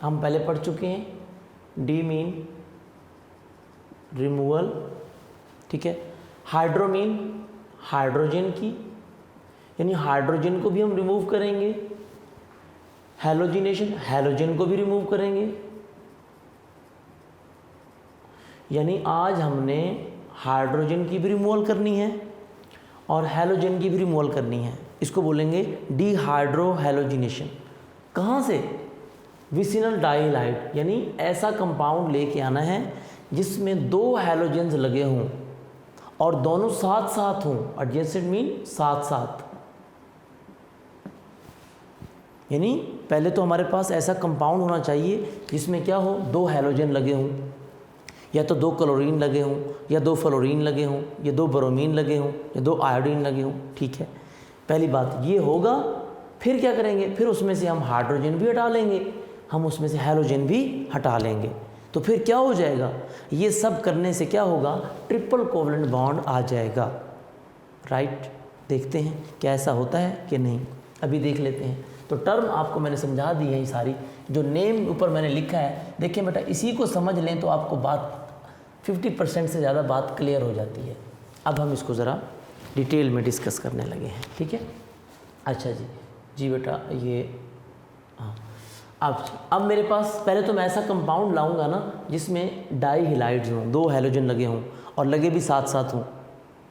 हम पहले पढ़ चुके हैं. D mean removal. ठीक है, हाइड्रो मीन हाइड्रोजन की, यानी हाइड्रोजन को भी हम रिमूव करेंगे. हैलोजिनेशन, हैलोजन को भी रिमूव करेंगे. यानी आज हमने हाइड्रोजन की भी रिमूवल करनी है और हैलोजन की भी रिमूवल करनी है. इसको बोलेंगे डिहाइड्रो हैलोजिनेशन. कहाँ से? विसिनल डाइहाइड, यानी ऐसा कंपाउंड लेके आना है जिसमें 2 हैलोजेंस लगे हों और दोनों साथ साथ हों. एडजेसेंट मीन साथ साथ, यानी पहले तो हमारे पास ऐसा कंपाउंड होना चाहिए जिसमें क्या हो, 2 हैलोजन लगे हों, या तो 2 क्लोरीन लगे हों, या 2 फ्लोरीन लगे हों, या 2 ब्रोमीन लगे हों, या 2 आयोडीन लगे हों. ठीक है, पहली बात ये होगा. फिर क्या करेंगे? फिर उसमें से हम हाइड्रोजन भी हटा लेंगे, हम उसमें से हैलोजन भी हटा लेंगे. तो फिर क्या हो जाएगा? ये सब करने से क्या होगा? ट्रिपल कोवेलेंट बॉन्ड आ जाएगा. राइट, देखते हैं क्या ऐसा होता है कि नहीं, अभी देख लेते हैं. तो टर्म आपको मैंने समझा दी है, ये सारी जो नेम ऊपर मैंने लिखा है. देखिए बेटा, इसी को समझ लें तो आपको बात 50% से ज़्यादा बात क्लियर हो जाती है. अब हम इसको ज़रा डिटेल में डिस्कस करने लगे हैं. ठीक है, अच्छा जी बेटा, ये हाँ, अब मेरे पास पहले तो मैं ऐसा कंपाउंड लाऊंगा ना जिसमें डाई हेलाइड्स हों, 2 हैलोजन लगे हों और लगे भी साथ साथ हों.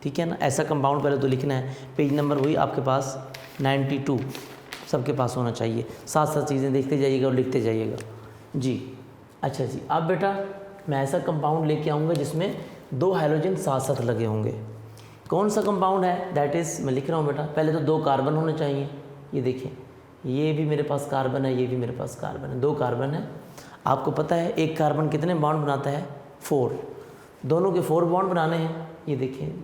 ठीक है ना। ऐसा कंपाउंड पहले तो लिखना है, पेज नंबर वही आपके पास 92 सबके पास होना चाहिए। साथ साथ चीज़ें देखते जाइएगा और लिखते जाइएगा जी। अच्छा जी, अब बेटा मैं ऐसा कंपाउंड लेके आऊँगा जिसमें 2 हाइड्रोजन साथ साथ लगे होंगे। कौन सा कंपाउंड है, दैट इज़ मैं लिख रहा हूँ बेटा, पहले तो 2 कार्बन होने चाहिए। ये देखिए, ये भी मेरे पास कार्बन है, ये भी मेरे पास कार्बन है, 2 कार्बन है। आपको पता है एक कार्बन कितने बॉन्ड बनाता है, 4। दोनों के 4 बॉन्ड बनाने हैं। ये देखिए,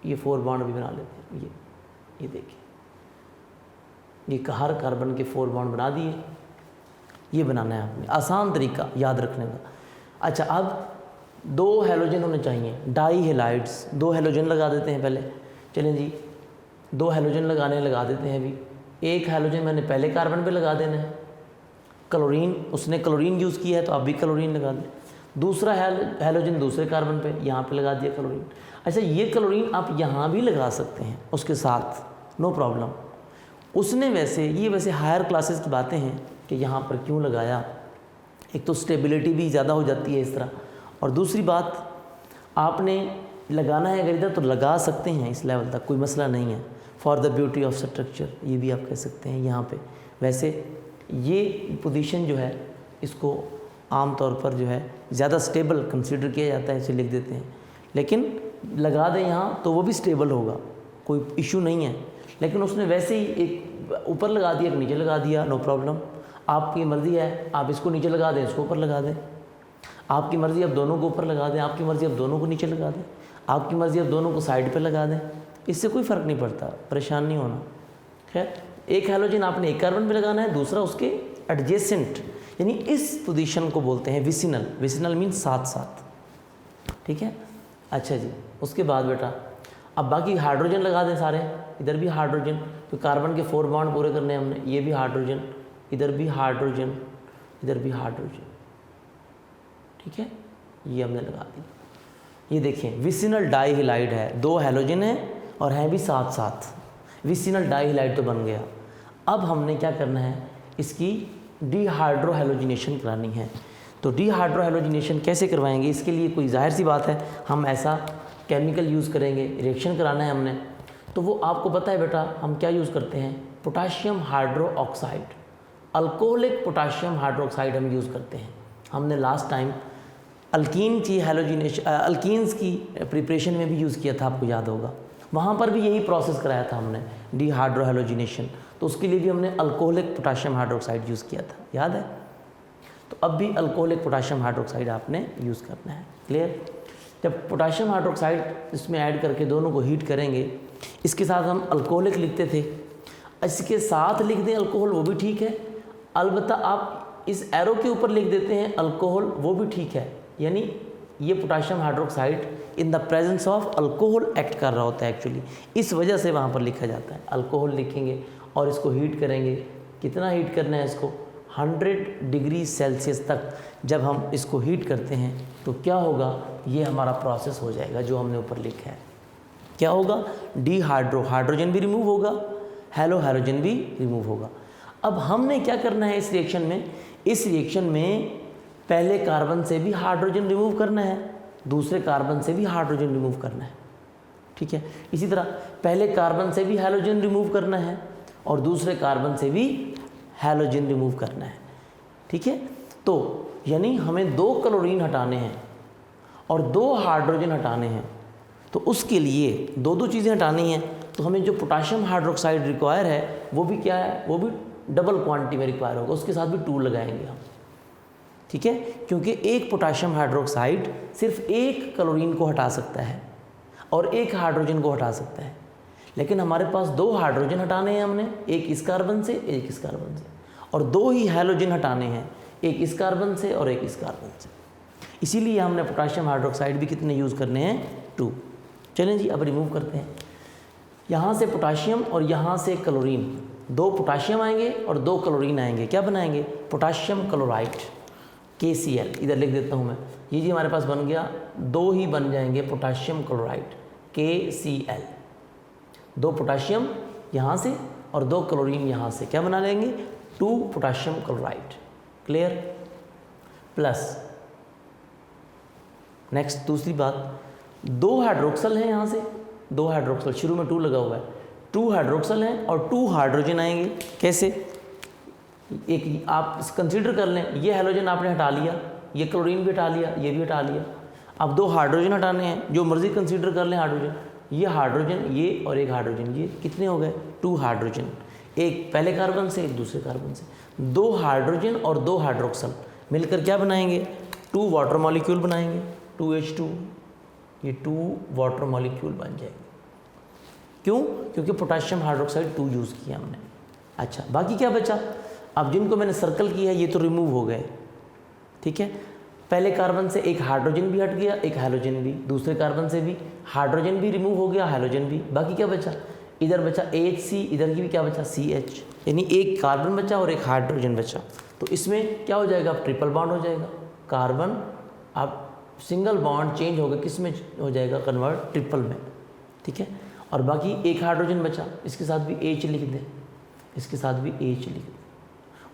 ये 4 बॉन्ड भी बना लेते हैं। ये देखिए, ये हर कार्बन के 4 बॉन्ड बना दिए। ये बनाना है आपने, आसान तरीका याद रखने का। अच्छा, अब 2 हैलोजन होने चाहिए, डाई हेलाइड्स। 2 हैलोजन लगा देते हैं पहले। चलें जी, 2 हैलोजन लगा देते हैं। अभी एक हैलोजन मैंने पहले कार्बन पे लगा देना है। क्लोरीन, उसने क्लोरीन यूज़ किया है तो आप भी क्लोरीन लगा दें। दूसरा हैलोजन दूसरे कार्बन पे, यहाँ पे लगा दिया क्लोरीन। अच्छा, ये क्लोरीन आप यहाँ भी लगा सकते हैं उसके साथ, नो प्रॉब्लम। उसने ये वैसे हायर क्लासेस की बातें हैं कि यहाँ पर क्यों लगाया। एक तो स्टेबिलिटी भी ज़्यादा हो जाती है इस तरह, और दूसरी बात आपने लगाना है अगर इधर तो लगा सकते हैं इस लेवल तक, कोई मसला नहीं है। For the beauty of structure ये भी आप कह सकते हैं यहाँ पे। वैसे ये पोजीशन जो है इसको आम तौर पर जो है ज़्यादा स्टेबल कंसीडर किया जाता है, इसे लिख देते हैं। लेकिन लगा दें यहाँ तो वो भी स्टेबल होगा, कोई इशू नहीं है। लेकिन उसने वैसे ही एक ऊपर लगा दिया, एक नीचे लगा दिया, नो प्रॉब्लम। आपकी मर्ज़ी है, आप इसको नीचे लगा दें, इसको ऊपर लगा दें। आपकी मर्ज़ी, आप दोनों को ऊपर लगा दें। आपकी मर्ज़ी, आप दोनों को नीचे लगा दें। आपकी मर्ज़ी, आप दोनों को साइड पे लगा दें। इससे कोई फ़र्क नहीं पड़ता, परेशान नहीं होना। खैर, एक हैलोजन आपने एक कार्बन पे लगाना है, दूसरा उसके एडजेसेंट, यानी इस पोजीशन को बोलते हैं विसिनल। विसिनल मीन्स साथ साथ, ठीक है। अच्छा जी, उसके बाद बेटा अब बाकी हाइड्रोजन लगा दें सारे। इधर भी हाइड्रोजन, तो कार्बन के 4 बॉन्ड पूरे करने हैं हमने। ये भी हाइड्रोजन, इधर भी हाइड्रोजन, इधर भी हाइड्रोजन, ठीक है। ये हमने लगा दी। ये देखिए, विसिनल डाइहेलाइड है, 2 हैलोजन है और हैं भी साथ साथ। विसिनल डाइहेलाइड तो बन गया। अब हमने क्या करना है, इसकी डीहाइड्रोहैलोजिनेशन करानी है। तो डीहाइड्रोहैलोजिनेशन कैसे करवाएंगे, इसके लिए कोई जाहिर सी बात है हम ऐसा केमिकल यूज़ करेंगे, रिएक्शन कराना है हमने। तो वो आपको पता है बेटा, हम क्या यूज़ करते हैं, potassium hydroxide, alcoholic potassium hydroxide हम यूज़ करते हैं। हमने लास्ट टाइम अल्कीन की हैलोजिनेशन, अल्कीन्स की प्रिपरेशन में भी यूज़ किया था, आपको याद होगा। वहाँ पर भी यही प्रोसेस कराया था हमने, डीहाइड्रोहैलोजिनेशन। तो उसके लिए भी हमने अल्कोहलिक पोटाशियम हाइड्रोक्साइड यूज़ किया था, याद है। तो अब भी अल्कोहलिक पोटाशियम हाइड्रोक्साइड आपने यूज़ करना है, क्लियर। जब पोटाशियम हाइड्रोक्साइड इसमें ऐड करके दोनों को हीट करेंगे, इसके साथ हम अल्कोहलिक लिखते थे, इसके साथ लिख दें अल्कोहल, वो भी ठीक है। अलबत्ता आप इस एरो के ऊपर लिख देते हैं अल्कोहल, वो भी ठीक है। यानी ये potassium hydroxide in the presence of alcohol act कर रहा होता है एक्चुअली, इस वजह से वहाँ पर लिखा जाता है। अल्कोहल लिखेंगे और इसको हीट करेंगे। कितना हीट करना है इसको, 100 डिग्री सेल्सियस तक। जब हम इसको हीट करते हैं तो क्या होगा, ये हमारा प्रोसेस हो जाएगा जो हमने ऊपर लिखा है। क्या होगा, हाइड्रोजन भी रिमूव होगा, हैलोजन भी रिमूव होगा। अब हमने क्या करना है इस रिएक्शन में, इस रिएक्शन में पहले कार्बन से भी हाइड्रोजन रिमूव करना है, दूसरे कार्बन से भी हाइड्रोजन रिमूव करना है, ठीक है। इसी तरह पहले कार्बन से भी हैलोजन रिमूव करना है और दूसरे कार्बन से भी हैलोजन रिमूव करना है, ठीक है। तो यानी हमें 2 क्लोरीन हटाने हैं और 2 हाइड्रोजन हटाने हैं। तो उसके लिए 2 चीज़ें हटानी हैं। तो हमें जो पोटाशियम हाइड्रोक्साइड रिक्वायर है वो भी क्या है, वो भी डबल क्वांटिटी में रिक्वायर होगा, उसके साथ भी 2 लगाएंगे हम, ठीक है। क्योंकि एक पोटाशियम हाइड्रोक्साइड सिर्फ एक क्लोरीन को हटा सकता है और एक हाइड्रोजन को हटा सकता है। लेकिन हमारे पास 2 हाइड्रोजन हटाने हैं हमने, एक इस कार्बन से एक इस कार्बन से, और 2 ही हैलोजन हटाने हैं, एक इस कार्बन से और एक इस कार्बन से। इसीलिए हमने पोटाशियम हाइड्रोक्साइड भी कितने यूज़ करने हैं, 2। चलें जी, अब रिमूव करते हैं। यहाँ से पोटाशियम और यहाँ से क्लोरीन, 2 पोटाशियम आएंगे और 2 क्लोरीन आएंगे, क्या बनाएंगे, पोटाशियम क्लोराइड, KCl। इधर लिख देता हूँ मैं, ये जी हमारे पास बन गया, 2 ही बन जाएंगे पोटाशियम क्लोराइड, KCl। 2 पोटाशियम यहाँ से और 2 क्लोरीन यहाँ से, क्या बना लेंगे, 2 potassium chloride, clear. Plus next दूसरी बात, 2 हाइड्रोक्सल हैं, यहाँ से 2 हाइड्रोक्सल, शुरू में 2 लगा हुआ है, 2 हाइड्रोक्सल हैं और 2 हाइड्रोजन आएंगे। कैसे? एक आप कंसीडर कर लें, ये हाइड्रोजन आपने हटा लिया, ये क्लोरीन भी हटा लिया, ये भी हटा लिया। अब 2 हाइड्रोजन हटाने हैं, जो मर्जी कंसीडर कर लें हाइड्रोजन, ये हाइड्रोजन, ये और एक हाइड्रोजन, ये कितने हो गए? 2 हाइड्रोजन, एक पहले कार्बन से एक दूसरे कार्बन से। 2 हाइड्रोजन और 2 हाइड्रोक्सल मिलकर क्या बनाएंगे? 2 वाटर मॉलिक्यूल बनाएंगे, 2H2, ये 2 वाटर मॉलिक्यूल बन जाएंगे। क्यों? क्योंकि पोटेशियम हाइड्रोक्साइड 2 यूज़ किया हमने। अच्छा, बाकी क्या बचा? अब जिनको मैंने सर्कल किया है ये तो रिमूव हो गए, ठीक है। पहले कार्बन से एक हाइड्रोजन भी हट गया, एक हाइड्रोजन भी, दूसरे कार्बन से भी हाइड्रोजन भी रिमूव हो गया, हाइड्रोजन भी। बाकी क्या बचा? इधर बचा HC, इधर की भी क्या बचा? CH, यानी एक कार्बन बचा और एक हाइड्रोजन बचा। तो इसमें क्या हो जाएगा? अब ट्रिपल बॉन्ड हो जाएगा। कार्बन अब सिंगल बॉन्ड चेंज होगा, किस में हो जाएगा? कन्वर्ट ट्रिपल में, ठीक है। और बाकी एक हाइड्रोजन बचा, इसके साथ भी H लिख दें, इसके साथ भी H लिख दें।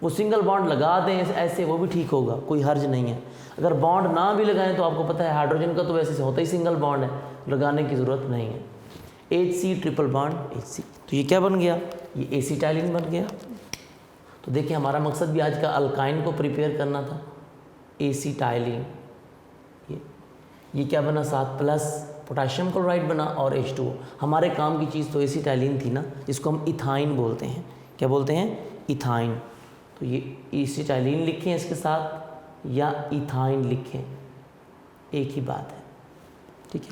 वो सिंगल बॉन्ड लगा दें ऐसे, वो भी ठीक होगा, कोई हर्ज नहीं है। अगर बॉन्ड ना भी लगाएं तो आपको पता है हाइड्रोजन का तो वैसे से होता ही सिंगल बॉन्ड है, लगाने की ज़रूरत नहीं है। HC ट्रिपल बॉन्ड HC, तो ये क्या बन गया? ये एसिटाइलिन बन गया। तो देखिए हमारा मकसद भी आज का अल्काइन को प्रिपेयर करना था, एसिटाइलिन। ये क्या बना? 7+ पोटेशियम क्लोराइड बना और H2O। हमारे काम की चीज़ तो एसिटाइलिन थी ना, जिसको हम इथाइन बोलते हैं। क्या बोलते हैं? इथाइन। तो ये एसिटाइलिन लिखें इसके साथ या इथाइन लिखें, एक ही बात है, ठीक है।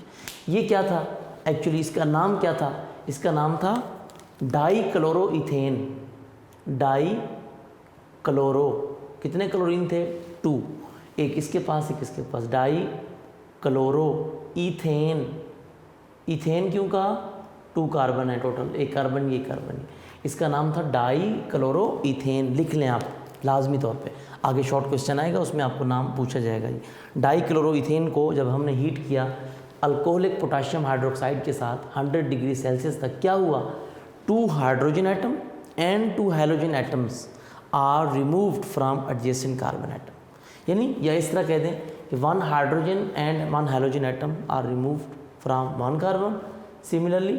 ये क्या था एक्चुअली? इसका नाम क्या था? इसका नाम था डाइक्लोरोइथेन। डाइक्लोरो, कितने क्लोरीन थे? 2, एक इसके पास एक इसके पास, डाइक्लोरो इथेन। इथेन क्यों कहा? 2 कार्बन है टोटल, एक कार्बन ये कार्बन, इसका नाम था डाइक्लोरोइथेन। लिख लें आप लाजमी तौर पे, आगे शॉर्ट क्वेश्चन आएगा उसमें आपको नाम पूछा जाएगा। ये डाइक्लोरोइथेन को जब हमने हीट किया अल्कोहलिक पोटेशियम हाइड्रोक्साइड के साथ 100 डिग्री सेल्सियस तक, क्या हुआ? 2 hydrogen atom and 2 halogen atoms are removed from adjacent carbon atom. यानी या इस तरह कह दें कि 1 hydrogen and 1 halogen atom are removed from 1 carbon, similarly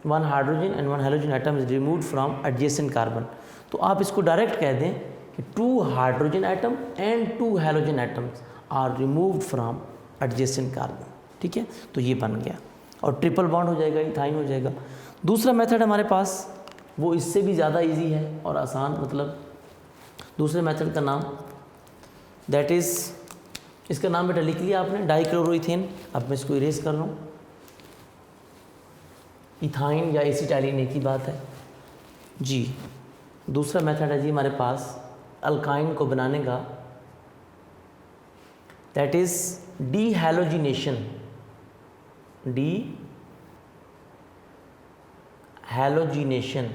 1 hydrogen and 1 halogen atom is removed from adjacent carbon. तो आप इसको डायरेक्ट कह दें कि 2 hydrogen atom and 2 halogen atoms are removed from adjacent carbon, ठीक है। तो ये बन गया और ट्रिपल बॉन्ड हो जाएगा, इथाइन हो जाएगा। दूसरा मेथड हमारे पास वो इससे भी ज़्यादा इजी है और आसान, मतलब दूसरे मेथड का नाम दैट इज़, इसका नाम बेटा लिख लिया आपने, डाइक्लोरोइथेन। अब मैं इसको इरेज कर लूँ, इथाइन या एसिटाइलिन एक ही बात है जी। दूसरा मेथड है जी हमारे पास अल्काइन को बनाने का, दैट इज डीहैलोजिनेशन। डीहैलोजिनेशन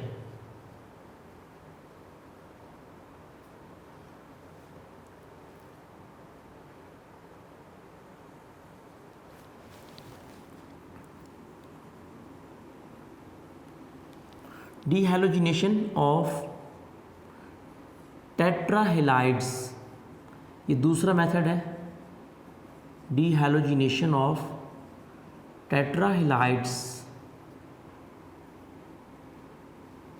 डीहैलोजिनेशन ऑफ टेट्राहेलाइड्स, ये दूसरा मेथड है। डीहैलोजिनेशन ऑफ टेट्राहेलाइड्स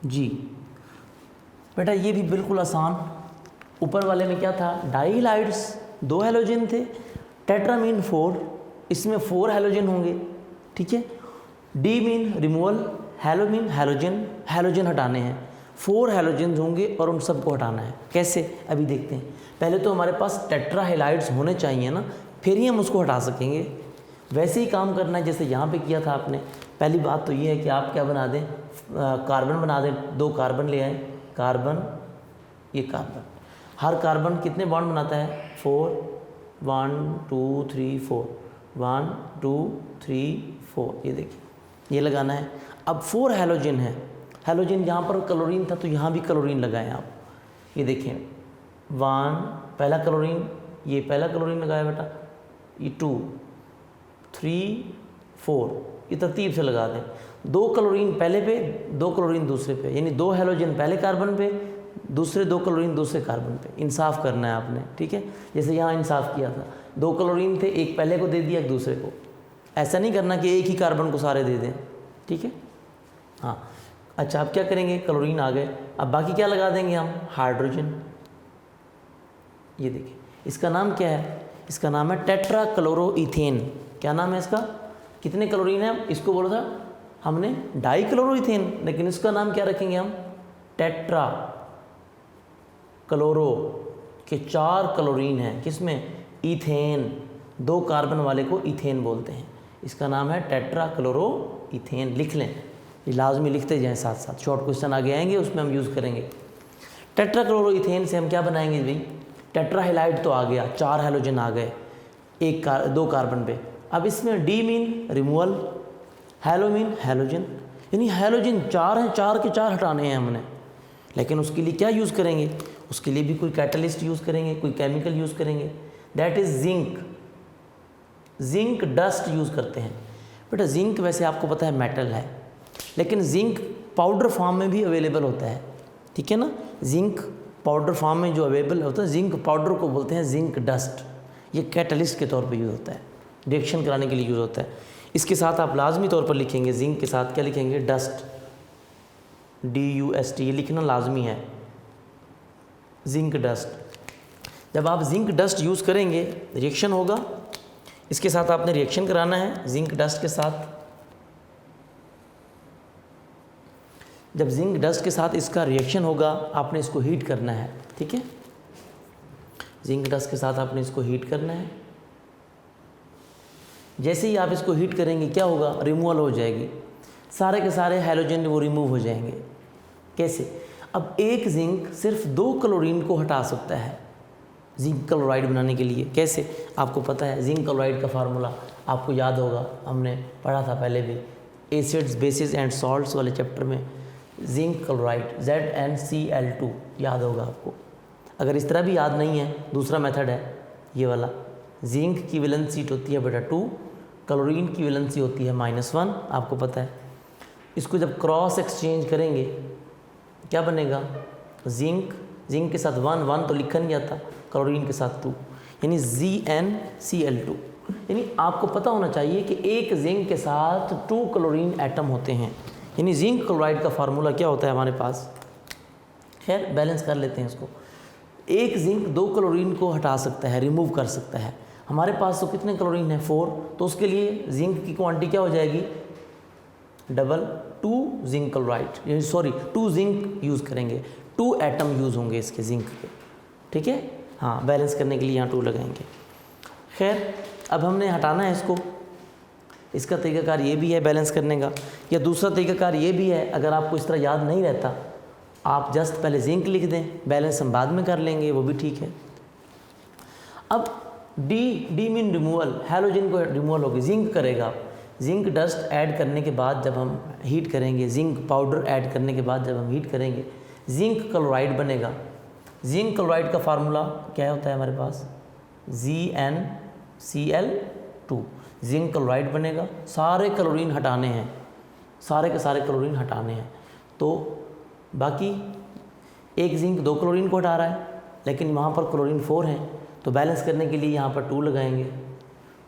जी बेटा, ये भी बिल्कुल आसान। ऊपर वाले में क्या था? डाइहाइड्स, 2 हैलोजन थे, टेट्रा मीन 4, इसमें 4 हैलोजन होंगे, ठीक है। D mean removal, hello mean halogen, halogen हटाने हैं, 4 हैलोजन होंगे और उन सबको हटाना है। कैसे? अभी देखते हैं। पहले तो हमारे पास टेट्राहेलाइड्स होने चाहिए ना, फिर ही हम उसको हटा सकेंगे। वैसे ही काम करना है जैसे यहाँ पे किया था आपने। पहली बात तो ये है कि आप क्या बना दें, कार्बन बना दें, 2 कार्बन ले आए, कार्बन, ये कार्बन। हर कार्बन कितने बॉन्ड बनाता है? 4, 1 2 3 4, 1 2 3 4, ये देखिए, ये लगाना है। अब 4 हैलोजन है, हैलोजन यहाँ पर क्लोरीन था तो यहाँ भी क्लोरीन लगाएं आप। ये देखिए 1 पहला क्लोरीन, ये पहला क्लोरीन लगाया बेटा, ये 2 3 4, ये तरतीब से लगा दें। 2 क्लोरीन पहले पे, 2 क्लोरीन दूसरे पे, यानी 2 हैलोजन पहले कार्बन पे, दूसरे 2 क्लोरीन दूसरे कार्बन पे। इंसाफ करना है आपने, ठीक है। जैसे यहाँ इंसाफ किया था, 2 क्लोरीन थे, एक पहले को दे दिया एक दूसरे को, ऐसा नहीं करना कि एक ही कार्बन को सारे दे दें, ठीक है। हाँ अच्छा, अब क्या करेंगे, क्लोरीन आ गए, अब बाकी क्या लगा देंगे हम, हाइड्रोजन। ये देखिए इसका नाम क्या है, इसका नाम है टेट्रा क्लोरोइथेन। क्या नाम है इसका, कितने क्लोरीन है, इसको बोला था हमने डाई क्लोरोइथेन, लेकिन इसका नाम क्या रखेंगे हम, टेट्रा क्लोरो के 4 क्लोरीन है, किसमें, इथेन, 2 कार्बन वाले को इथेन बोलते हैं। इसका नाम है टेट्रा क्लोरोइथेन। लिख लें, ये लाजमी लिखते जाएं साथ साथ, शॉर्ट क्वेश्चन आगे आएंगे उसमें हम यूज़ करेंगे। टेट्रा क्लोरोइथेन से हम क्या बनाएंगे भाई, टेट्रा हैलाइड तो आ गया, 4 हैलोजन आ गए 2 कार्बन पे। अब इसमें D mean removal, hello mean halogen, यानी हैलोजन 4 हैं, 4 के 4 हटाने हैं हमने। लेकिन उसके लिए क्या यूज़ करेंगे, उसके लिए भी कोई कैटलिस्ट यूज़ करेंगे, कोई केमिकल यूज़ करेंगे, that is zinc. Zinc dust use करते हैं। बेटा जिंक वैसे आपको पता है मेटल है, लेकिन जिंक पाउडर फॉर्म में भी अवेलेबल होता है, ठीक है ना। जिंक पाउडर फॉर्म में जो अवेलेबल होता है, जिंक पाउडर को बोलते हैं जिंक डस्ट। ये कैटलिस्ट के तौर पे यूज़ होता है, रिएक्शन कराने के लिए यूज़ होता है। इसके साथ आप लाजमी तौर पर लिखेंगे, जिंक के साथ क्या लिखेंगे, डस्ट, DUST, ये लिखना लाजमी है, जिंक डस्ट। जब आप जिंक डस्ट यूज़ करेंगे रिएक्शन होगा, इसके साथ आपने रिएक्शन कराना है जिंक डस्ट के साथ। जब जिंक डस्ट के साथ इसका रिएक्शन होगा, आपने इसको हीट करना है, ठीक है। जिंक डस्ट के साथ आपने इसको हीट करना है। जैसे ही आप इसको हीट करेंगे क्या होगा, रिमूवल हो जाएगी, सारे के सारे हैलोजन वो रिमूव हो जाएंगे। कैसे, अब एक जिंक सिर्फ 2 क्लोरीन को हटा सकता है जिंक क्लोराइड बनाने के लिए। कैसे, आपको पता है जिंक क्लोराइड का फार्मूला आपको याद होगा, हमने पढ़ा था पहले भी, एसिड्स बेसिस एंड सॉल्ट्स वाले चैप्टर में। जिंक क्लोराइड ZnCl2 याद होगा आपको। अगर इस तरह भी याद नहीं है, दूसरा मेथड है ये वाला, जिंक की वैलेंसी होती है बेटा 2, क्लोरीन की वैलेंसी होती है -1, आपको पता है। इसको जब क्रॉस एक्सचेंज करेंगे क्या बनेगा, जिंक के साथ 1 तो लिखा नहीं आता, क्लोरीन के साथ 2, यानी ZnCl2। यानी आपको पता होना चाहिए कि एक जिंक के साथ 2 क्लोरीन एटम होते हैं, यानी जिंक क्लोराइड का फार्मूला क्या होता है हमारे पास। खैर बैलेंस कर लेते हैं इसको। एक जिंक 2 क्लोरीन को हटा सकता है, रिमूव कर सकता है। हमारे पास तो कितने क्लोरीन है, 4, तो उसके लिए जिंक की क्वांटिटी क्या हो जाएगी, डबल, 2 जिंक क्लोराइड, यानी सॉरी 2 जिंक यूज़ करेंगे, 2 एटम यूज़ होंगे इसके जिंक के, ठीक है। हाँ, बैलेंस करने के लिए यहाँ 2 लगाएंगे। खैर अब हमने हटाना है इसको। इसका तरीकाकार ये भी है बैलेंस करने का, या दूसरा तरीकाकार ये भी है, अगर आपको इस तरह याद नहीं रहता आप जस्ट पहले जिंक लिख दें, बैलेंस हम बाद में कर लेंगे, वो भी ठीक है। अब डी मीन रिमूवल, हैलोजन को रिमूवल होगी, जिंक करेगा। जिंक डस्ट ऐड करने के बाद जब हम हीट करेंगे, जिंक पाउडर ऐड करने के बाद जब हम हीट करेंगे, जिंक क्लोराइड बनेगा। जिंक क्लोराइड का फार्मूला क्या होता है हमारे पास, ZnCl2, जिंक क्लोराइड बनेगा। सारे क्लोरीन हटाने हैं, सारे के सारे क्लोरीन हटाने हैं, तो बाकी एक जिंक 2 क्लोरीन को हटा रहा है, लेकिन वहाँ पर क्लोरीन 4 हैं, तो बैलेंस करने के लिए यहाँ पर 2 लगाएंगे,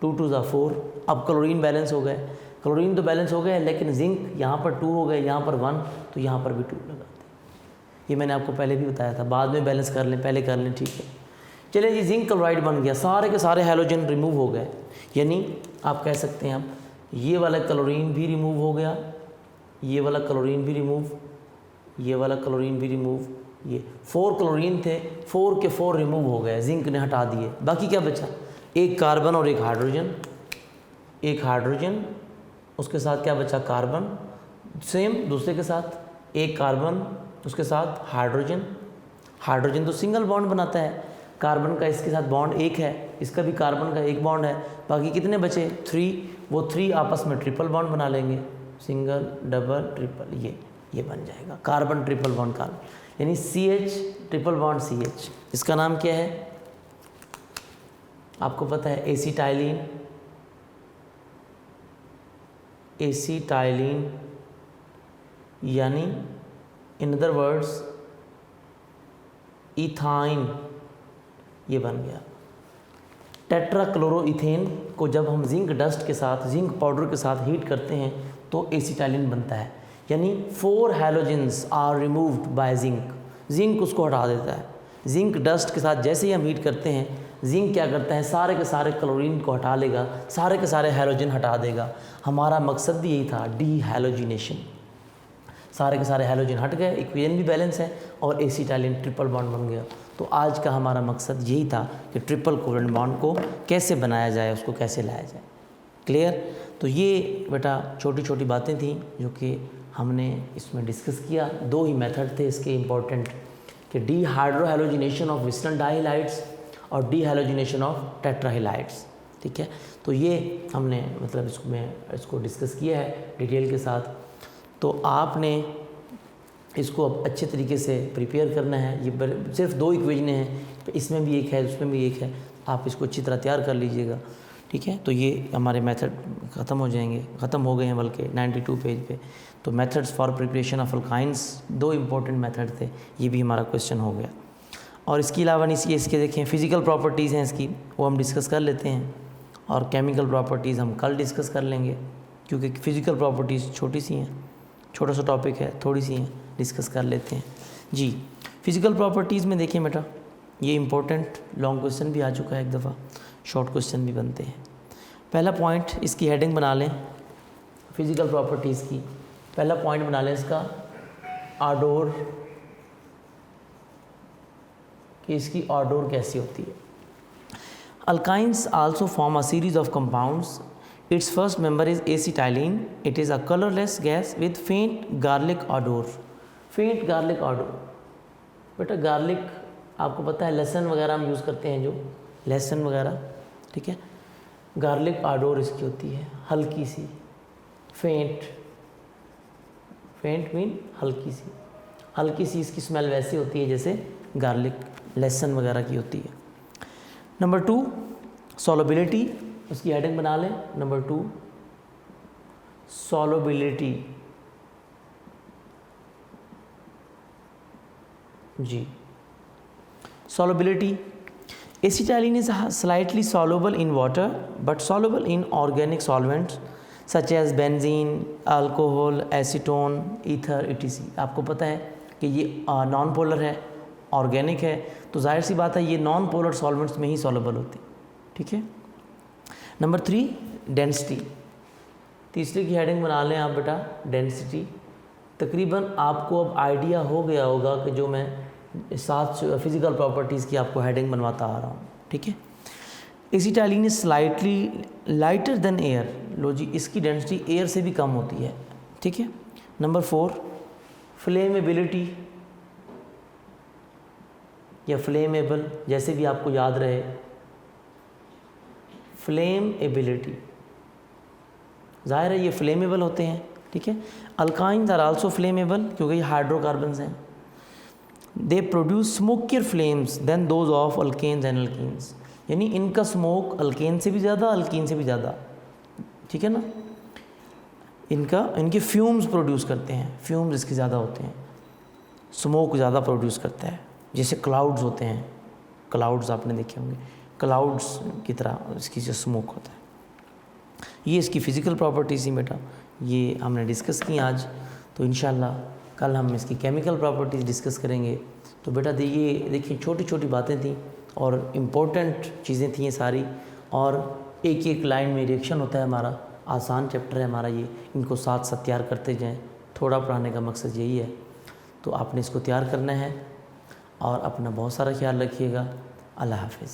2 2 = 4। अब क्लोरीन बैलेंस हो गए, क्लोरीन तो बैलेंस हो गए, लेकिन जिंक यहाँ पर 2 हो गए, यहाँ पर 1, तो यहाँ पर भी 2 लगाते हैं। ये मैंने आपको पहले भी बताया था, बाद में बैलेंस कर लें, पहले कर लें, ठीक है। चलिए जी, जिंक क्लोराइड बन गया, सारे के सारे हैलोजन रिमूव हो गए, यानी आप कह सकते हैं, आप ये वाला क्लोरीन भी रिमूव हो गया, ये वाला क्लोरीन भी रिमूव, ये वाला क्लोरीन भी रिमूव, ये 4 क्लोरीन थे, 4 के 4 रिमूव हो गए, जिंक ने हटा दिए। बाकी क्या बचा, एक कार्बन और एक हाइड्रोजन, उसके साथ क्या बचा, कार्बन, सेम दूसरे के साथ एक कार्बन, उसके साथ हाइड्रोजन तो सिंगल बॉन्ड बनाता है, कार्बन का इसके साथ बॉन्ड एक है, इसका भी कार्बन का एक बॉन्ड है, बाकी कितने बचे, 3, वो 3 आपस में ट्रिपल बॉन्ड बना लेंगे, सिंगल, डबल, ट्रिपल, ये बन जाएगा कार्बन ट्रिपल बॉन्ड कार्बन, यानी CH ट्रिपल बॉन्ड CH। इसका नाम क्या है, आपको पता है, एसीटाइलिन, यानी इन अदर वर्ड्स इथाइन, ये बन गया। टेट्राक्लोरोइथेन को जब हम जिंक डस्ट के साथ, जिंक पाउडर के साथ हीट करते हैं तो एसिटाइलिन बनता है। यानी 4 halogens are removed by zinc, zinc उसको हटा देता है। जिंक डस्ट के साथ जैसे ही हम हीट करते हैं, जिंक क्या करता है, सारे के सारे क्लोरीन को हटा लेगा, सारे के सारे हैलोजन हटा देगा। हमारा मकसद भी यही था, डी हैलोजिनेशन। सारे के सारे हैलोजन हट गए, इक्वेशन भी बैलेंस है और एसिटाइलिन ट्रिपल बॉन्ड बन गया। तो आज का हमारा मकसद यही था कि ट्रिपल कोवेलेंट बॉन्ड को कैसे बनाया जाए, उसको कैसे लाया जाए। क्लियर? तो ये बेटा छोटी छोटी बातें थी जो कि हमने इसमें डिस्कस किया। 2 ही मेथड थे इसके इम्पोर्टेंट, कि dehydrohalogenation of vicinal dihalides और डी हैलोजिनेशन ऑफ टेट्राहाइड्स। ठीक है, तो ये हमने मतलब इसको डिस्कस किया है डिटेल के साथ। तो आपने इसको अब अच्छे तरीके से प्रिपेयर करना है। ये सिर्फ 2 इक्वेशनें हैं, इसमें भी एक है, उसमें भी एक है। आप इसको अच्छी तरह तैयार कर लीजिएगा। ठीक है, तो ये हमारे मेथड ख़त्म हो जाएंगे, ख़त्म हो गए हैं बल्कि 92 पेज पे। तो methods for preparation of alkynes 2 important method थे, ये भी हमारा क्वेश्चन हो गया। और इसके अलावा इसके देखें फिज़िकल प्रॉपर्टीज़ हैं इसकी, वो हम डिस्कस कर लेते हैं, और केमिकल प्रॉपर्टीज़ हम कल डिस्कस कर लेंगे, क्योंकि फिज़िकल प्रॉपर्टीज़ छोटी सी हैं, छोटा सा टॉपिक है, थोड़ी सी हैं, डिस्कस कर लेते हैं जी। फिज़िकल प्रॉपर्टीज़ में देखिए बेटा, ये इंपॉर्टेंट लॉन्ग क्वेश्चन भी आ चुका है एक दफ़ा, शॉर्ट क्वेश्चन भी बनते हैं। पहला पॉइंट, इसकी हेडिंग बना लें फिज़िकल प्रॉपर्टीज़ की। पहला पॉइंट बना लें इसका, आडोर, कि इसकी आडोर कैसी होती है। Alkynes also form a series of compounds. Its first member is acetylene. It is a colorless gas with faint garlic odor. Faint garlic odor. बेटा गार्लिक आपको पता है, लहसुन वगैरह हम यूज़ करते हैं, जो लहसुन वगैरह, ठीक है, गार्लिक ऑडोर इसकी होती है, हल्की सी, फेंट, फेंट मीन हल्की सी इसकी स्मेल वैसी होती है जैसे गार्लिक लहसुन वगैरह की होती है। नंबर 2, सॉल्युबिलिटी, उसकी हेडिंग बना लें। नंबर 2, सॉल्युबिलिटी जी। Solubility, acetylene is slightly soluble in water but soluble in organic solvents such as benzene, alcohol, acetone, ether, etc. आपको पता है कि ये नॉन पोलर है, ऑर्गेनिक है, तो जाहिर सी बात है ये नॉन पोलर सॉल्वेंट्स में ही सॉल्युबल होती है। ठीक है। नंबर 3, डेंसिटी, तीसरे की हेडिंग बना लें आप बेटा, डेंसिटी। तकरीबन आपको अब आइडिया हो गया होगा कि जो मैं 7 फिज़िकल प्रॉपर्टीज़ की आपको हेडिंग बनवाता आ रहा हूँ। ठीक है। Acetylene is slightly lighter than air. लो जी, इसकी डेंसिटी एयर से भी कम होती है। ठीक है। नंबर 4, फ्लेमेबिलिटी या फ्लेमेबल, जैसे भी आपको याद रहे, फ्लेमेबिलिटी, ज़ाहिर है ये फ्लेमेबल होते हैं। ठीक है। अल्काइंस आर आल्सो फ्लेमेबल क्योंकि ये हाइड्रोकार्बन्स हैं। They produce smokier flames than those of alkanes and alkenes, यानी इनका स्मोक अल्केन से भी ज़्यादा, अल्कीन से भी ज़्यादा। ठीक है ना। इनके फ्यूम्स प्रोड्यूस करते हैं, फ्यूम्स इसके ज़्यादा होते हैं, स्मोक ज़्यादा प्रोड्यूस करता है। जैसे क्लाउड्स होते हैं, क्लाउड्स आपने देखे होंगे, क्लाउड्स की तरह इसकी जो स्मोक होता है। ये इसकी फ़िज़िकल प्रॉपर्टीज़ ही बेटा, ये हमने डिस्कस की आज। तो इंशाल्लाह कल हम इसकी केमिकल प्रॉपर्टीज़ डिस्कस करेंगे। तो बेटा देखिए छोटी छोटी बातें थी और इम्पोर्टेंट चीज़ें थी ये सारी, और एक एक लाइन में रिएक्शन होता है हमारा। आसान चैप्टर है हमारा ये, इनको साथ साथ तैयार करते जाएं। थोड़ा पढ़ाने का मकसद यही है। तो आपने इसको तैयार करना है और अपना बहुत सारा ख्याल रखिएगा। अल्लाह हाफिज़।